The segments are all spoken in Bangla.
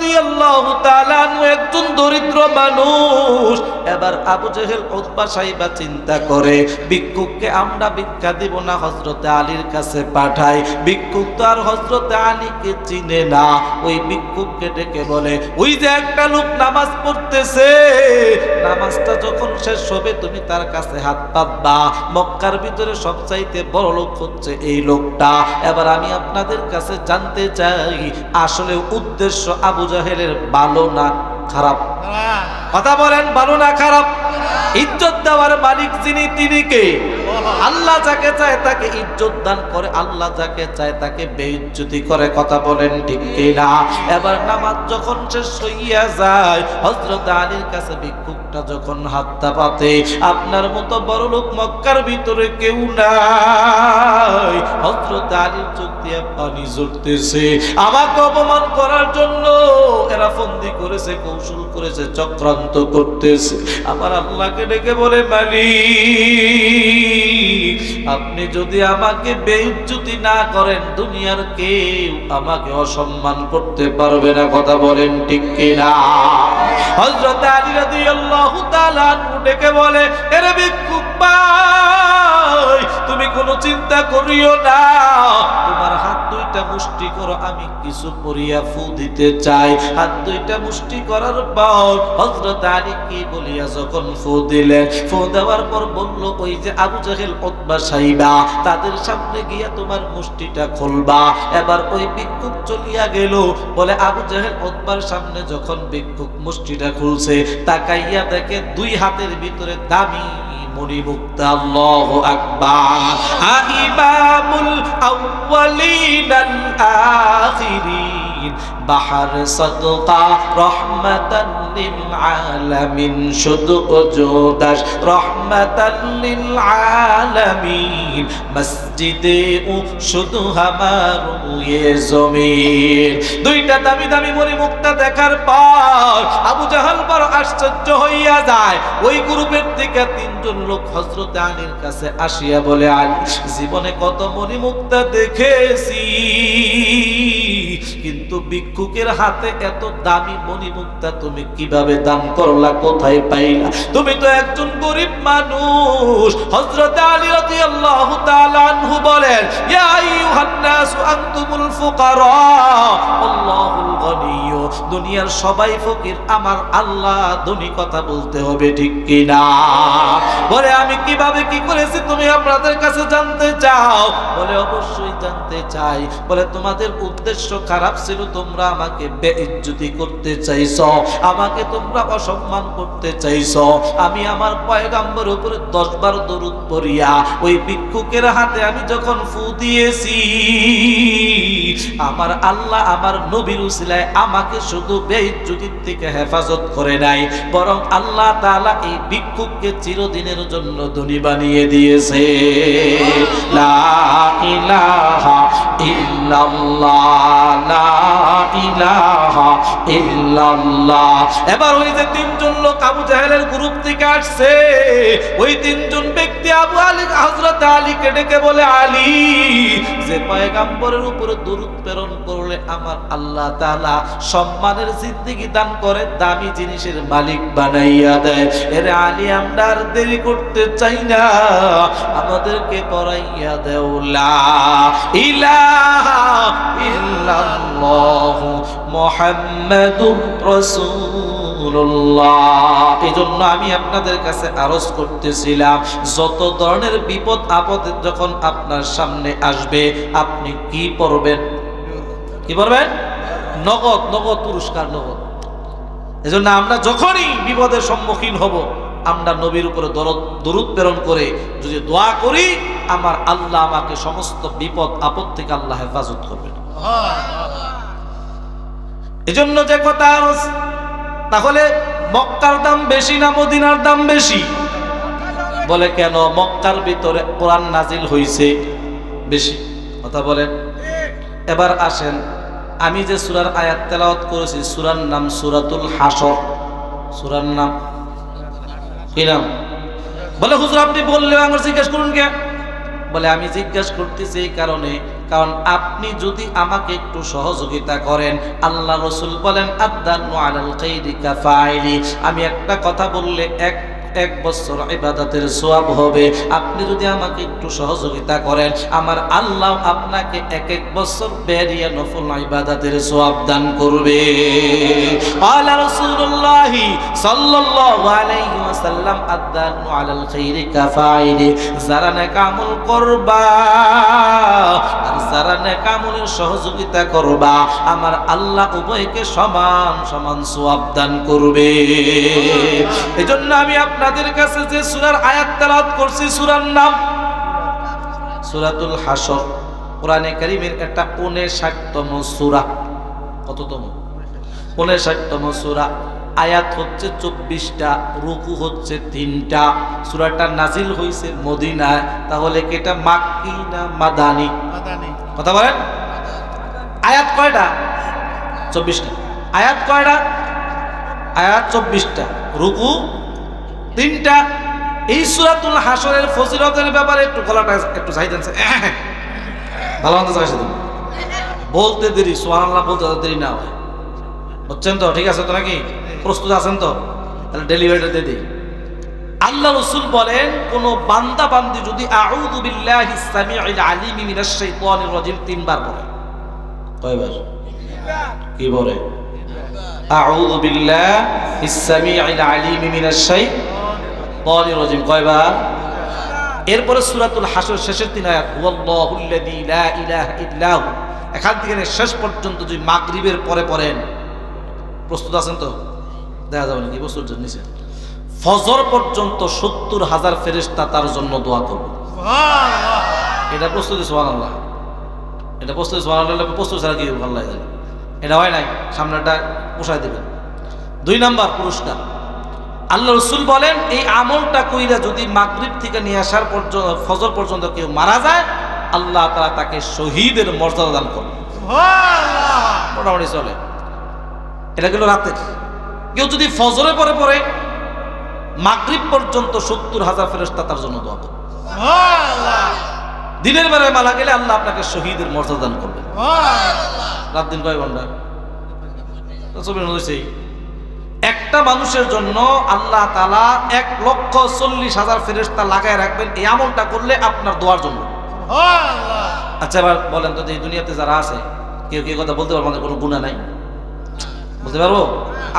রাদিয়াল্লাহু তাআলা আনহু একজন দরিদ্র মানুষ। এবার আবু জেহেল উতবা সাইবা চিন্তা করে, ভিক্ষুককে আমরা ভিক্ষা দিব না, হযরতে আলীর কাছে পাঠাই। ভিক্ষুক তো আর হযরতে আলীকে চিনে না। ওই ভিক্ষুককে ডেকে বলে, ওই যে একটা লোক নামাজ পড়তেছে, নামাজটা যখন শেষ হবে তুমি তার কাছে হাত পাতবা। মক্কার ভিতরে সবচাইতে বড় লোক হচ্ছে এই লোকটা। এবার আমি আপনাদের কাছে জানতে চাই, আসলে উদ্দেশ্য আবু জাহেলের ভালো না খারাপ? কথা বলেন, ভালো না খারাপ? ইজ্জত দেওয়ার মালিক যিনি, তিনি কে? আল্লাহ যাকে চায় তাকে ইজ্জত দান করে, আল্লাহ যাকে চায় তাকে বেইজ্জতি করে। কথা বলেন ঠিক কিনা? এবার নামাজ যখন শেষ হইয়া যায়, হযরত আলীর কাছে ভিক্ষুকটা যখন হাতটা পাতে, আপনার মতো বড় লোক মক্কার ভিতরে কেউ নাই। হযরত আলীর চোখ দিয়ে পানি ঝরতেছে। আমাকে অপমান করার জন্য এরা ফন্দি করেছে, কৌশল করেছে, চক্রান্ত করতেছে। আমার আল্লাহকে ডেকে বলে, মালিক, আপনি যদি আমাকে বেইজ্জতি না করেন, দুনিয়ার কেউ আমাকে অসম্মান করতে পারবে না। কথা বলেন ঠিক কিনা? হযরত আলী রাদিয়াল্লাহু তাআলা আনহু ডেকে বলে, এরে ভিক্ষুক ভাই, তুমি কোনো চিন্তা করিও না, তোমার হাত দুইটা মুষ্টি করো, আমি কিছু পরিয়া ফু দিতে চাই। হাত দুইটা মুষ্টি করার পর হযরত আলী কি বলিয়া যখন ফু দিলেন, ফু দেওয়ার পর বলল, ওই যে আবু জাহেল উতবা সাইবা, তাদের সামনে গিয়া তোমার মুষ্টিটা খুলবা। এবার ওই ভিক্ষুক চলিয়া গেল। বলে আবু জাহেল উতবার সামনে যখন ভিক্ষুক মুষ্টিটা খুলছে, তাকাইয়া দেখে দুই হাতের ভিতরে দামি মণিমুক্তা। আল্লাহু আকবার। ইমামুল আউয়ালিন আল আখিরিন, বাহার সাদকা রহমাতান লিল আলামিন, শুধু ওজোদাস রহমাতান লিল আলামিন, মসজিদে ও শুধু হামার ইয়ে জমিন। দুইটা দামি দামি মণিমুক্তা দেখার পর আবু জাহেল বড় আশ্চর্য হইয়া যায়। ওই গ্রুপের থেকে তিনজন লোক হযরত আলীর কাছে আসিয়া বলে, আলী, জীবনে কত মণিমুক্তা দেখেছি, কিন্তু ভিক্ষুকের হাতে এত দামি মণিমুক্তা তুমি কিভাবে দান করলা, কোথায় পাইলা? তুমি তো একজন গরিব মানুষ। হযরত আলী রাদিয়াল্লাহু তাআলা আনহু বলেন, ইয়া আইয়ুহান নাস আনতুমুল ফুকারা আল্লাহুল গনিয়্যু, দুনিয়ার সবাই ফকির, আমার আল্লাহ ধনী। কথা বলতে হবে ঠিক কিনা? বলে, আমি কিভাবে কি করেছি তুমি আপনাদের কাছে জানতে চাও? বলে, অবশ্যই জানতে চাই। বলে, তোমাদের উদ্দেশ্য খারাপ ছিল, তোমরা আমাকে বেইজ্জতি করতে চাইছো, আমাকে তোমরা অসম্মান করতে চাইছো। আমি আমার পয়গম্বর উপরে 10 বার দরুদ পড়িয়া ওই ভিক্ষুকের হাতে আমি যখন ফু দিয়েছি, আমার আল্লাহ আমার নবীর উসিলায় আমাকে শুধু বেইজ্জতির থেকে হেফাজত করে নাই, বরং আল্লাহ তাআলা এই ভিক্ষুককে চিরদিনের জন্য ধনী বানিয়ে দিয়েছে। লা ইলাহা ইল্লাল্লাহ, লা ইলাহা ইল্লাল্লাহ। এবার ওই যে তিনজন লোক আবু জাহেলের গ্রুপ থেকে আসছে, ওই তিনজন ব্যক্তি আবু আলী হযরত আলীকে ডেকে বলে, আলী, যে পয়গম্বরের উপরে দরুদ প্রেরণ করলে আমার আল্লাহ তাআলা সম্মানের জিন্দেগি দান করে, দামি জিনিসের মালিক বানাইয়া দেয়। এর আলী, আমরা আর দেরি করতে চাই না, আমাদেরকে পড়াইয়া দেও লা ইলাহা ইল্লাল্লাহু মুহাম্মাদুর রাসূলুল্লাহ। এজন্য আমি আপনাদের কাছে আরজ করতেছিলাম, যত ধরনের বিপদ আপদ যখন আপনার সামনে আসবে, আপনি কি পড়বেন? কি পড়বেন? নগদ, নগদ পুরস্কার, নগদ। এজন্য আমরা যখনই বিপদের সম্মুখীন হব, আমরা নবীর উপরে দরুদ প্রেরণ করে যদি দোয়া করি, আমার আল্লাহ আমাকে সমস্ত বিপদ আপদ থেকে আল্লাহ হেফাজত করবেন। এজন্য যে কথা, তাহলে মক্কার দাম বেশি না মদিনার দাম বেশি? বলে, কেন? মক্কার ভিতরে কোরআন নাজিল হইছে বেশি। কথা বলেন। এবার আসেন, আমি যে সূরার আয়াত তেলাওয়াত করেছি, সূরার নাম সূরাতুল হাসর। সূরার নাম কি নাম? বলে, হুজুর আপনি বললে আমার জিজ্ঞেস করুন কে? বলে, আমি জিজ্ঞেস করতেছি এই কারণে, কারণ আপনি যদি আমাকে একটু সহযোগিতা করেন, আল্লাহ রাসূল বলেন আদ-দাল্লু আলাল খাইরি কাফাইলি, আমি একটা কথা বললে এক বছর ইবাদতের সওয়াব হবে। আপনি যদি আমাকে একটু সহযোগিতা করেন, আমার আল্লাহ আপনাকে এক বছর বেরিয়ে নফল ইবাদতের সওয়াব দান করবে। আলা রাসূলুল্লাহ সাল্লাল্লাহু আলাইহি ওয়াসাল্লাম আদ-দাল্লু আলাল খাইরি কাফাইলি, যারা নেক আমল করবা আর যারা নেক আমলের সহযোগিতা করবা, আমার আল্লাহ উভয়কে সমান সমান সওয়াব দান করবে। এজন্য আমি আপনাদের কাছে যে সূরার আয়াত তেলাওয়াত করছি, সূরার নাম সূরাতুল হাসর, কোরআনে কারীমের একটা 59তম সূরা। কততম? 59তম সূরা। আয়াত হচ্ছে 24টা, রুকু হচ্ছে 3টা। সূরাটা নাজিল হইছে মদিনায়। তাহলে কি এটা মাক্কি না মাদানি? কথা বলেন। আয়াত কয়টা? 24টা। আয়াত কয়টা? আয়াত 24টা, রুকু 3টা। এই সূরাতুল হাসরের ফজিলতের ব্যাপারে একটু গলাটা একটু চাইতেছে, ভালো মতো চাইছে, বলতে দেরি, সুবহানাল্লাহ বলতে দেরি না হয়, বুঝছেন তো? ঠিক আছে তো নাকি? প্রস্তুত আছেন তো? তাহলে ডেলিভারিটা দিয়ে দিই। আল্লাহ রাসূল বলেন, কোন বান্দা বান্দি যদি আউযু বিল্লাহিস সামিউল আলিম মিনাশ শাইতানির রাজিম 3 বার বলে, কয়বার? কি বলে? আউযু বিল্লাহিস সামিউল আলিম মিনাশ শাইতানির রাজিম কয়বার? এরপরে সূরাতুল হাসর শেষের 3 আয়াত, হুয়াল্লাহুল্লাযী লা ইলাহা ইল্লাহু, এখান থেকে শেষ পর্যন্ত যদি মাগরিবের পরে পড়েন, প্রস্তুত আছেন তো? দেখা যাবে নাকি প্রস্তুত নিছেন? ফজর পর্যন্ত 70,000 ফেরেশতা তার জন্য দোয়া করবে। সুবহানাল্লাহ। এটা প্রস্তুতি, সুবহানাল্লাহ। এটা প্রস্তুতি, সুবহানাল্লাহ। প্রস্তুত ছাড়া কি ভালো লাগে? এটা হয় নাই, সামনেটা পোষায় দেবেন। 2 নাম্বার পুরস্কার, আল্লাহ রাসূল বলেন, এই আমলটা কইরা যদি মাগরিব থেকে নিয়ে আসার পর্যন্ত ফজর পর্যন্ত কেউ মারা যায়, আল্লাহ তাআলা তাকে শহীদের মর্যাদা দান করবে। সুবহানাল্লাহ। মোটামুটি চলে। এটা গেল রাতে। কেউ যদি ফজরে পরে মাগরিব পর্যন্ত 70,000 ফেরেশতা তার জন্য দোয়া করবে। সুবহানাল্লাহ। দিনের বেলায় মারা গেলে আল্লাহ আপনাকে শহীদের মর্যাদা দান করবে। সুবহানাল্লাহ। রাত দিন কয় ঘন্টা? একটা মানুষের জন্য আল্লাহ তাআলা 1,40,000 ফেরেশতা লাগায় রাখবেন এই আমলটা করলে আপনার দোয়ার জন্য। সুবহানাল্লাহ। আচ্ছা এবার বলেন তো, এই দুনিয়াতে যারা আছে, কেউ কি কথা বলতে পারবো আমাদের কোনো গুনাহ নাই? বলতে পারবো?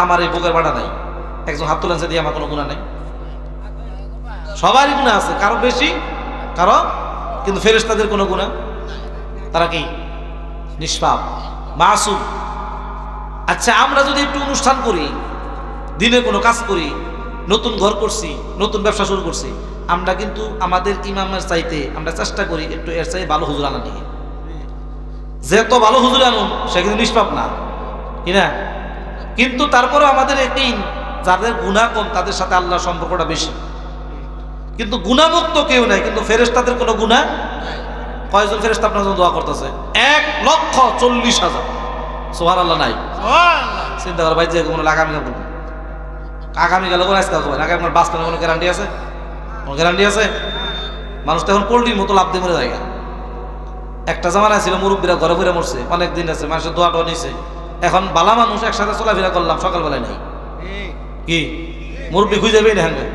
আমার এই বুকের বাটা নাই, একজন হাত তুলেছে দিয়ে আমার কোনো গুনাহ নাই? সবারই গুনাহ আছে, কারো বেশি কারো, কিন্তু ফেরেশতাদের কোনো গুনাহ, তারা কি নিষ্পাপ, মাসুম। আচ্ছা আমরা যদি একটু অনুষ্ঠান করি, দিনে কোনো কাজ করি, নতুন ঘর করছি, নতুন ব্যবসা শুরু করছি, আমরা কিন্তু আমাদের ইমামের চাইতে আমরা চেষ্টা করি একটু এর চাই ভালো হুজুর আনা নিয়ে। যেত ভালো হুজুর আনুন সে কিন্তু নিষ্পাপ না, কি না? কিন্তু তারপরে আমাদের একদিন যাদের গুনাহ কম তাদের সাথে আল্লাহর সম্পর্কটা বেশি, কিন্তু গুনাহমুক্ত কেউ নাই, কিন্তু ফেরেশতাদের কোনো গুনাহ। কয়জন ফেরেশতা আপনার জন্য দোয়া করতেছে? 1,40,000। সুবহানাল্লাহ নাই? সুবহানাল্লাহ। চিন্তা কর ভাই, যে কোনো আগামীকাল করবো, আগামীকাল করে আজকে করবো, আগামী আমার বাঁচতে কোনো গ্যারান্টি আছে? কোনো গ্যারান্টি আছে? মানুষ তো এখন পোল্ট্রির মতো লাভ দিয়ে মরে যায়। একটা জামানা ছিল মুরব্বীরা ঘরে ঘুরে মরছে, অনেক দিন আছে, মানুষের দোয়া টোয়া নিছে। এখন বালা মানুষ একসাথে চলাফেরা করলাম, সকালবেলায় নাই, কি মুরব্বী খুঁজে পেয়ে না।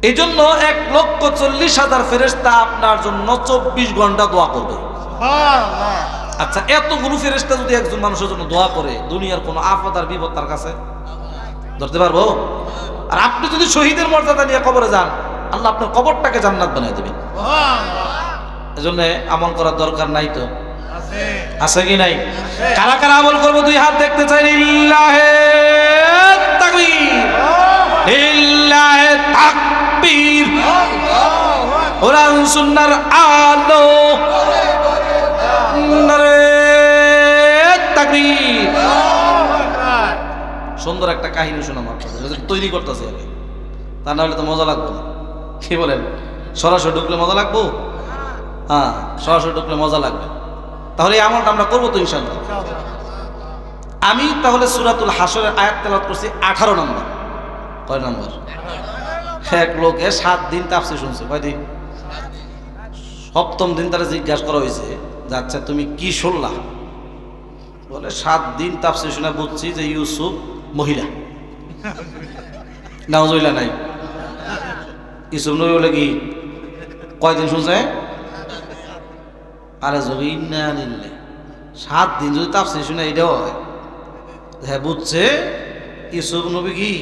এই জন্য 1,40,000 ফেরেশতা আপনার জন্য 24 ঘন্টা দোয়া করবে। আচ্ছা এতগুলো ফেরেশতা যদি একজন মানুষের জন্য দোয়া করে, দুনিয়ার কোনো আফত আর বিপদ তার কাছে ধরতে পারবো? আর আপনি যদি শহীদের মর্যাদা নিয়ে কবরে যান, আল্লাহ আপনার কবরটাকে জান্নাত বানিয়ে দেবেন। এজন্য আমল করার দরকার নাই তো? আছে কি নাই? কারা কারা আমল করবো? 2 হাত দেখতে চাই। লিল্লাহে তাকবীর, লিল্লাহে তাকবীর। কোরআন সুন্নাহর আলো, নারে তাকবীর। সুন্দর একটা কাহিনী শোনাম আপনাদের, তৈরি করতেছে আগে, তা না হলে তো মজা লাগবে না। কি বলেন? সরাসরি ঢুকলে মজা লাগবো? হ্যাঁ, সরাসরি ঢুকলে মজা লাগবে। তাহলে এই আমলটা আমরা করবো তো ইনশাআল্লাহ। আমি তাহলে সূরাতুল হাসরের আয়াত তেলাওয়াত করছি 18 নম্বর। কয় নম্বর? এক লোকে 7 দিন তাফসীর শুনছে। কয় দিন? সপ্তম দিন তারা জিজ্ঞাসা করা হয়েছে যে আচ্ছা তুমি কি শুনলা? বলে 7 দিন তাফসীর শুনে বুঝছি যে ইউসুফ মহিলা। নাউজুবিল্লাহ নাই, ইউসুফ নবী বলে কি কয়দিন শুনছে? আরে যদি ইন্না লিল্লাহ 7 দিন যদি তাফসীর শুনে এটা হয়, হ্যাঁ বুঝছে ইউসুফ নবী কি।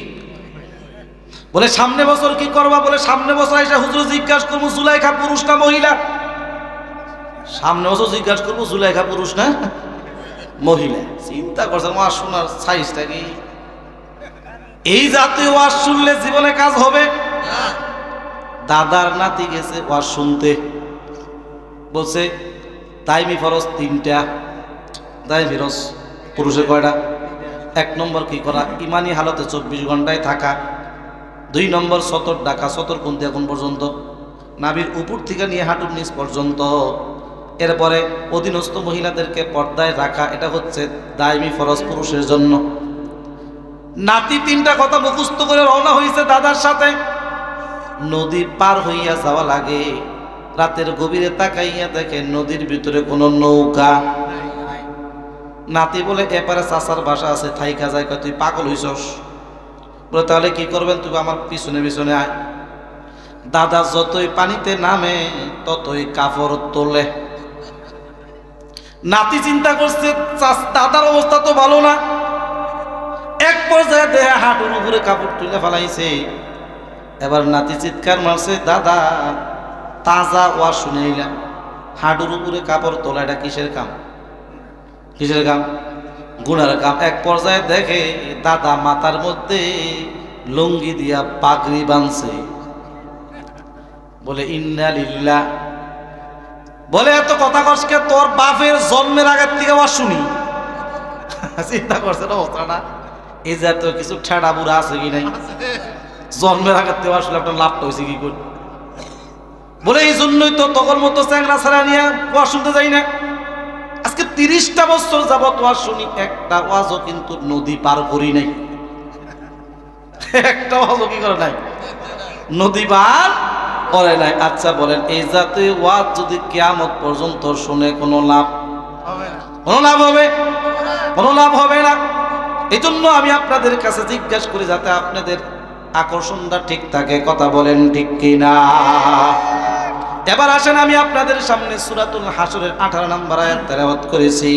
বলে সামনে বছর কি করবা? বলে সামনে বছর এসে হুজুর জিজ্ঞাসা করবো জুলাইখা পুরুষ না মহিলা। সামনে বছর জিজ্ঞাসা করবো জুলাইখা পুরুষ না মহিলা। চিন্তা করছেন ওয়াজ শোনার সাইজটা কি? এই জাতীয় ওয়াজ শুনলে জীবনে কাজ হবে? দাদার নাতি গেছে ওয়াজ শুনতে, বলছে দাইমি ফরজ 3টা। দাইমি ফরজ পুরুষের কয়টা? 1 নম্বর কি করা? ইমানি হালতে 24 ঘন্টায় থাকা। 2 নম্বর সতর ডাকা। সতর কোন থেকে কোন পর্যন্ত? নাভির উপর থেকে নিয়ে হাঁটুর নিচ পর্যন্ত। এরপরে অধীনস্থ মহিলাদেরকে পর্দায় রাখা, এটা হচ্ছে দাইমি ফরজ পুরুষের জন্য। নাতি 3টা কথা মুখস্থ করে রওনা হয়েছে দাদার সাথে। নদী পার হইয়া যাওয়া লাগে, রাতের গভীরে তাকাইয়া দেখে নদীর ভিতরে কোনো নৌকা। নাতি বলে এপারে চাচার বাসা আছে, থাইকা যায়। তুই পাগল হইছস? বলে তাহলে কি করবেন? তুই আমার পিছনে পিছনে আয়। দাদা যতই পানিতে নামে ততই কাপড় তোলে। নাতি চিন্তা করছে দাদার অবস্থা তো ভালো না। এক পর্যায়ে দেহে হাঁটুর উপরে কাপড় তুলে ফেলাইছে। এবার নাতি চিৎকার মারছে, দাদা তাজা ওয়াজ শুনে নিলাম, হাঁটুর উপরে কাপড় তোলা এটা কিসের কাম? কিসের কাম? গুনার কাম। এক পর্যায়ে দেখে দাদা মাথার মধ্যে লুঙ্গি দিয়া পাগড়ি বাঁধছে। বলে ইন্না লিল্লাহ। বলে এত কথা কসকে, তোর বাপের জন্মের আগের থেকে ওয়াজ শুনি। চিন্তা করছেন অবস্থাটা? এই জাতীয় কিছু ঠেড়া বুড়া আছে কি নাই? জন্মের আগের থেকে আসলে আপনার লাভটা হয়েছে কি করে? বলে এই জন্যই তো তখন মতো চ্যাংরা ছাড়া নিয়ে ওয়াজ শুনতে যাই না। আজকে 30টা বছর যাবত ওয়াজ শুনি, একটা ওয়াজও কিন্তু নদী পার করি নাই। একটা ওয়াজও কি করে নাই? নদী পার করে নাই। আচ্ছা বলেন, এই জাতীয় ওয়াজ যদি কিয়ামত পর্যন্ত শুনে কোনো লাভ হবে? কোনো লাভ হবে? কোনো লাভ হবে না। এই জন্য আমি আপনাদের কাছে জিজ্ঞাসা করি যাতে আপনাদের আকর্ষণটা ঠিক থাকে। কথা বলেন ঠিক কিনা? এবার আসেন আমি আপনাদের সামনে সূরাতুল হাসরের 18 নম্বর আয়াত তেলাওয়াত করেছি।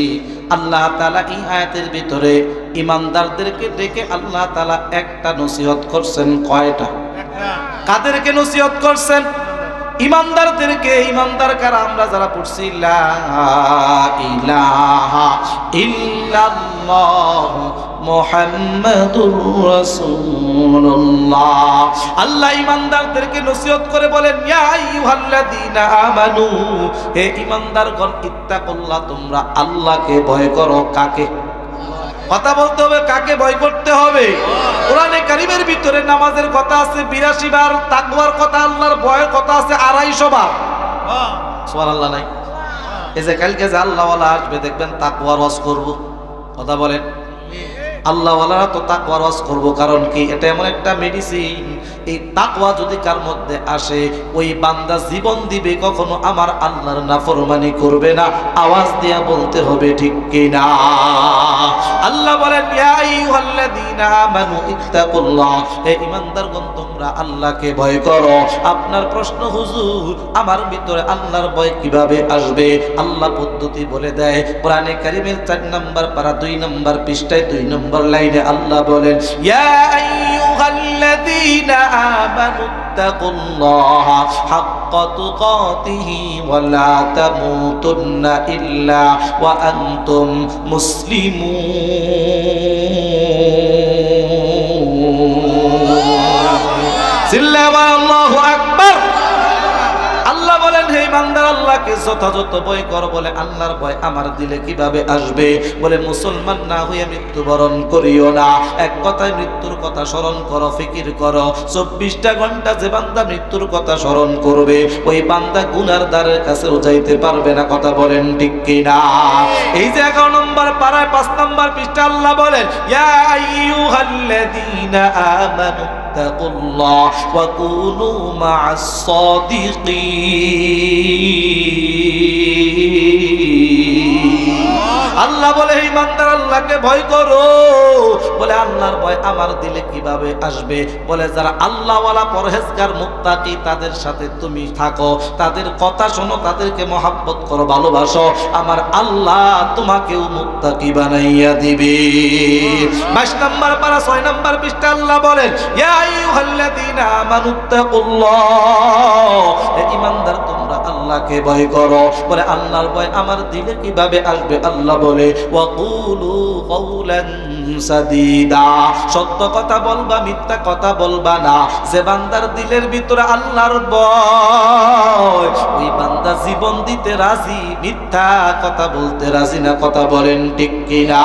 আল্লাহ তাআলা এই আয়াতের ভিতরে ঈমানদারদেরকে ডেকে আল্লাহ তাআলা একটা নসিহত করছেন। কয়টা? কাদেরকে নসিহত করছেন? ঈমানদারদেরকে। ঈমানদার কারা? আমরা যারা পড়ছি লা ইলাহা ইল্লাল্লাহ মুহাম্মাদুর রাসূলুল্লাহ। আল্লাহ ঈমানদারদেরকে নসিহত করে বলেন, ইয়া আইয়ুহাল্লাযীনা আমানু, হে ঈমানদারগণ, ইত্তাকুল্লাহ, তোমরা আল্লাহকে ভয় করো। কাকে? কথা বলতে হবে, কাকে ভয় করতে হবে? কোরআনে কারীমের ভিতরে নামাজের কথা আছে 82 বার, তাকওয়ার কথা, আল্লাহর ভয়ের কথা আছে 250 বার। সুবহানাল্লাহ নাই? এই যে কালকে যে আল্লাহওয়ালা আসবে দেখবেন তাকওয়ার ওয়াজ করব। কথা বলেন, আল্লাহওয়ালারা তো তাকওয়ার ওয়াজ করব। কারণ কি? এটা এমন একটা মেডিসিন, এই তাকওয়া যদি কার মধ্যে আসে, ওই বান্দা জীবন দিবে, কখনো আমার আল্লাহর নাফরমানি করবে না। আওয়াজ দিয়া বলতে হবে ঠিক কিনা? আল্লাহ বলেন, ইয়া আইয়ুহাল্লাযীনা আমানু ইত্তাকুল্লাহ, হে ঈমানদারগণ, তোমরা আল্লাহকে ভয় করো। আপনার প্রশ্ন, হুজুর আমার ভিতরে আল্লাহর ভয় কিভাবে আসবে? আল্লাহ পদ্ধতি বলে দেয়। কোরআনে কারীমের 4 নম্বর পারা 2 নম্বর পৃষ্ঠায় 2 নম্বর লাইনে আল্লাহ বলেন, ইয়া আইয়ুহাল্লাযীনা আমানু ইত্তাকুল্লাহা হাক্কা তুকাতিহি ওয়া লা তামুতুন্না ইল্লা ওয়া আনতুম মুসলিমুন। সিল্লাল্লাহু আল্লাহু আকবার। আল্লাহ বলেন, হে বান্দা, আল্লাহকে যথাযথ ভয় কর। বলে আল্লাহর ভয় আমার দিলে কিভাবে আসবে? বলে মুসলমান না হইয়া মৃত্যুবরণ করিও না। এক কথায় মৃত্যুর কথা স্মরণ করো, ফিকির করো। 24টা ঘন্টা যে বান্দা মৃত্যুর কথা স্মরণ করবে, ওই বান্দা গুনার দ্বারের কাছেও যাইতে পারবে না। কথা বলেন ঠিক কিনা? এই যে 11 নম্বর পারায় 5 নম্বর পৃষ্ঠা আল্লাহ বলেন, ইয়া আইয়ুহাল্লাযীনা আমানু ইত্তাকুল্লাহ ওয়া কুনু মা'আস সাদিকিন। আল্লাহ বলে হে ইমানদার আল্লাহকে ভয় করো। বলে আল্লাহর ভয় আমার দিলে কিভাবে আসবে? বলে যারা আল্লাহওয়ালা পরহেজগার মুত্তাকি তাদের সাথে তুমি থাকো, তাদের কথা শোনো, তাদেরকে মহব্বত করো, ভালোবাসো, আমার আল্লাহ তোমাকেও মুত্তাকি বানাইয়া দিবে। 22 নম্বর পারা 6 নম্বর পৃষ্ঠা আল্লাহ বলেন ইয়া আইয়ুহাল্লাযীনা আমানুত্তাকুল্লাহ, হে ইমানদার তোমরা আল্লাহকে ভয় করো। বলে আল্লাহর ভয় আমার দিলে কিভাবে আসবে? আল্লাহ বলে ওয়াকুলু কাওলান সাদীদা, সত্য কথা বলবা, মিথ্যা কথা বলবা না। যে বান্দার দিলের ভিতরে আল্লাহর ভয়, ওই বান্দা জীবন দিতে রাজি, মিথ্যা কথা বলতে রাজি না। কথা বলেন ঠিক কিনা?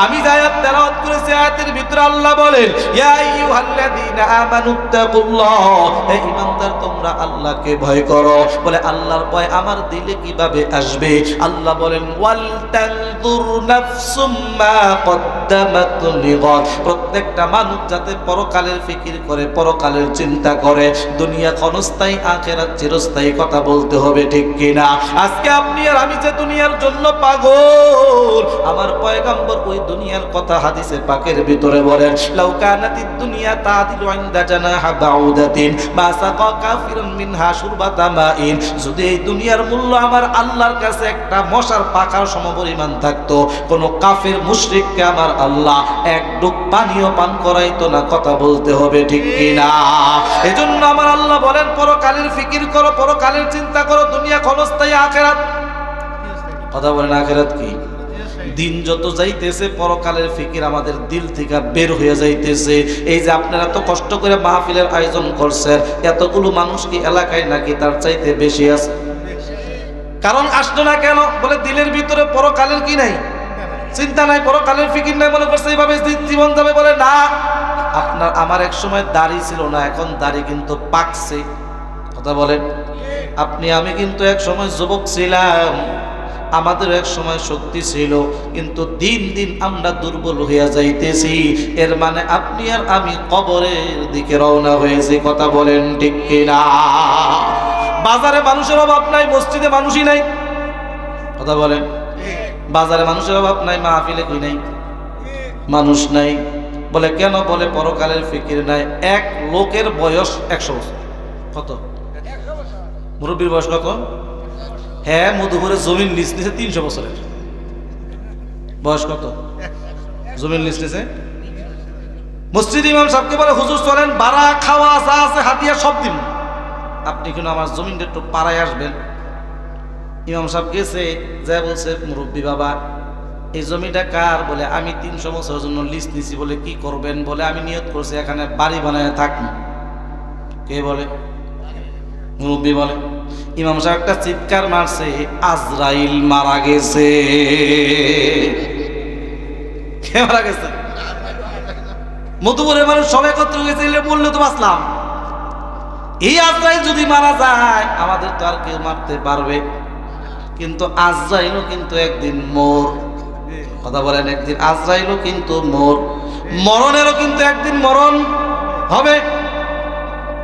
আমি যে আয়াত তেলাওয়াত করেছি, আয়াতের ভিতরে আল্লাহ বলেন ইয়া আইয়ুহাল্লাযীনা আমানুত্তাকুল্লাহ, হে ঈমানদার তোমরা আল্লাহকে ভয় করো। বলে আল্লাহর ভয় আমার দিলে কিভাবে আসবে? আল্লাহ বলেন ওয়াল তানজুর নাফসুম মা কদ্দামাত লিগাদ, প্রত্যেকটা মানুষ যাতে পরকালের ফিকির করে, পরকালের চিন্তা করে। দুনিয়া ক্ষণস্থায়ী, আখিরাত চিরস্থায়ী। কথা বলতে হবে ঠিক কিনা? আজকে আপনি আর আমি যে দুনিয়ার জন্য পাগল, আমার পয়গম্বর ওই দুনিয়ার কথা হাদিসে পাকের ভিতরে বলেন লাউ কানাতিদ দুনিয়া তাদিলু ইনদা জানাহা বাউদাতিন মা সাকা কাফিরুন মিনহা শুরবাতা মাইন, যদি এই দুনিয়ার মূল্য আমার আল্লাহর কাছে একটা মশার পাখার সমপরিমাণ থাকতো, কোন কাফির মুশরিককে আমার আল্লাহ এক ডুব পানিও পান করাইতো না। কথা বলতে হবে ঠিক কিনা? এজন্য আমার আল্লাহ বলেন পরকালের ফিকির করো, পরকালের চিন্তা করো। দুনিয়া ক্ষণস্থায়ী, আখিরাত। কথা বলেন আখিরাত কি? দিন যত যাইতেছে পরকালের ফিকির আমাদের দিল থেকে বের হয়ে যাইতেছে। এই যে আপনারা তো কষ্ট করে মাহফিলের আয়োজন করছেন, এতগুলো মানুষ কি এলাকায় নাকি তার চাইতে বেশি আছে? কারণ আসলো না কেন? বলে দিলের ভিতরে পরকালের কি নাই, চিন্তা নাই, পরকালের ফিকির নাই। মনে করছে এইভাবে জীবন যাবে। বলে না, আপনার আমার এক সময় দাড়ি ছিল না, এখন দাড়ি কিন্তু পাকছে। কথা বলেন। আপনি আমি কিন্তু এক সময় যুবক ছিলাম, আমাদের এক সময় শক্তি ছিল, কিন্তু দিন দিন আমরা দুর্বল হইয়া যাইতেছি। এর মানে আপনি আর আমি কবরের দিকে রওনা হয়েছি। কথা বলেন ঠিক কিনা? বাজারে মানুষের অভাব নাই, মসজিদে মানুষই নাই। কথা বলেন। বাজারে মানুষের অভাব নাই, মাহফিলে কই নাই, মানুষ নাই। বলে কেন? বলে পরকালের ফিকির নাই। এক লোকের বয়স 100 বছর। কত? মুরব্বীর বয়স কত? হ্যাঁ, মধুপুরে জমিন লিজ নিছে 300 বছরের। বয়স কত? জমিন লিজ নিছে। মসজিদ ইমাম সাহেবকে বলে হুজুর চলেন, ভাড়া খাওয়া যা আছে হাতিয়া সব দিন, আপনি কিন্তু আমার জমিনটা একটু পাড়ায় আসবেন। ইমাম সাহেব গেছে, যা বলছে মুরব্বী বাবা এই জমিটা কার? বলে আমি 300 বছরের জন্য লিজ নিছি। বলে কি করবেন? বলে আমি নিয়ত করছি এখানে বাড়ি বানায় থাকবো। কে বলে? মুরব্বী বলে। ইমাম সাহেব একটা চিৎকার মারছে, আজরাইল মারা গেছে। কে মারা গেছে? মধুপুরের মানুষ সবাই একত্র গেছে, বললে তো বাঁচলাম। এই আজরাইল যদি মারা যায় আমাদের তো আর কেউ মারতে পারবে। কিন্তু আজরাইলও কিন্তু একদিন মোর। কথা বলেন, একদিন আজরাইলও কিন্তু মোর, মরণেরও কিন্তু একদিন মরণ হবে।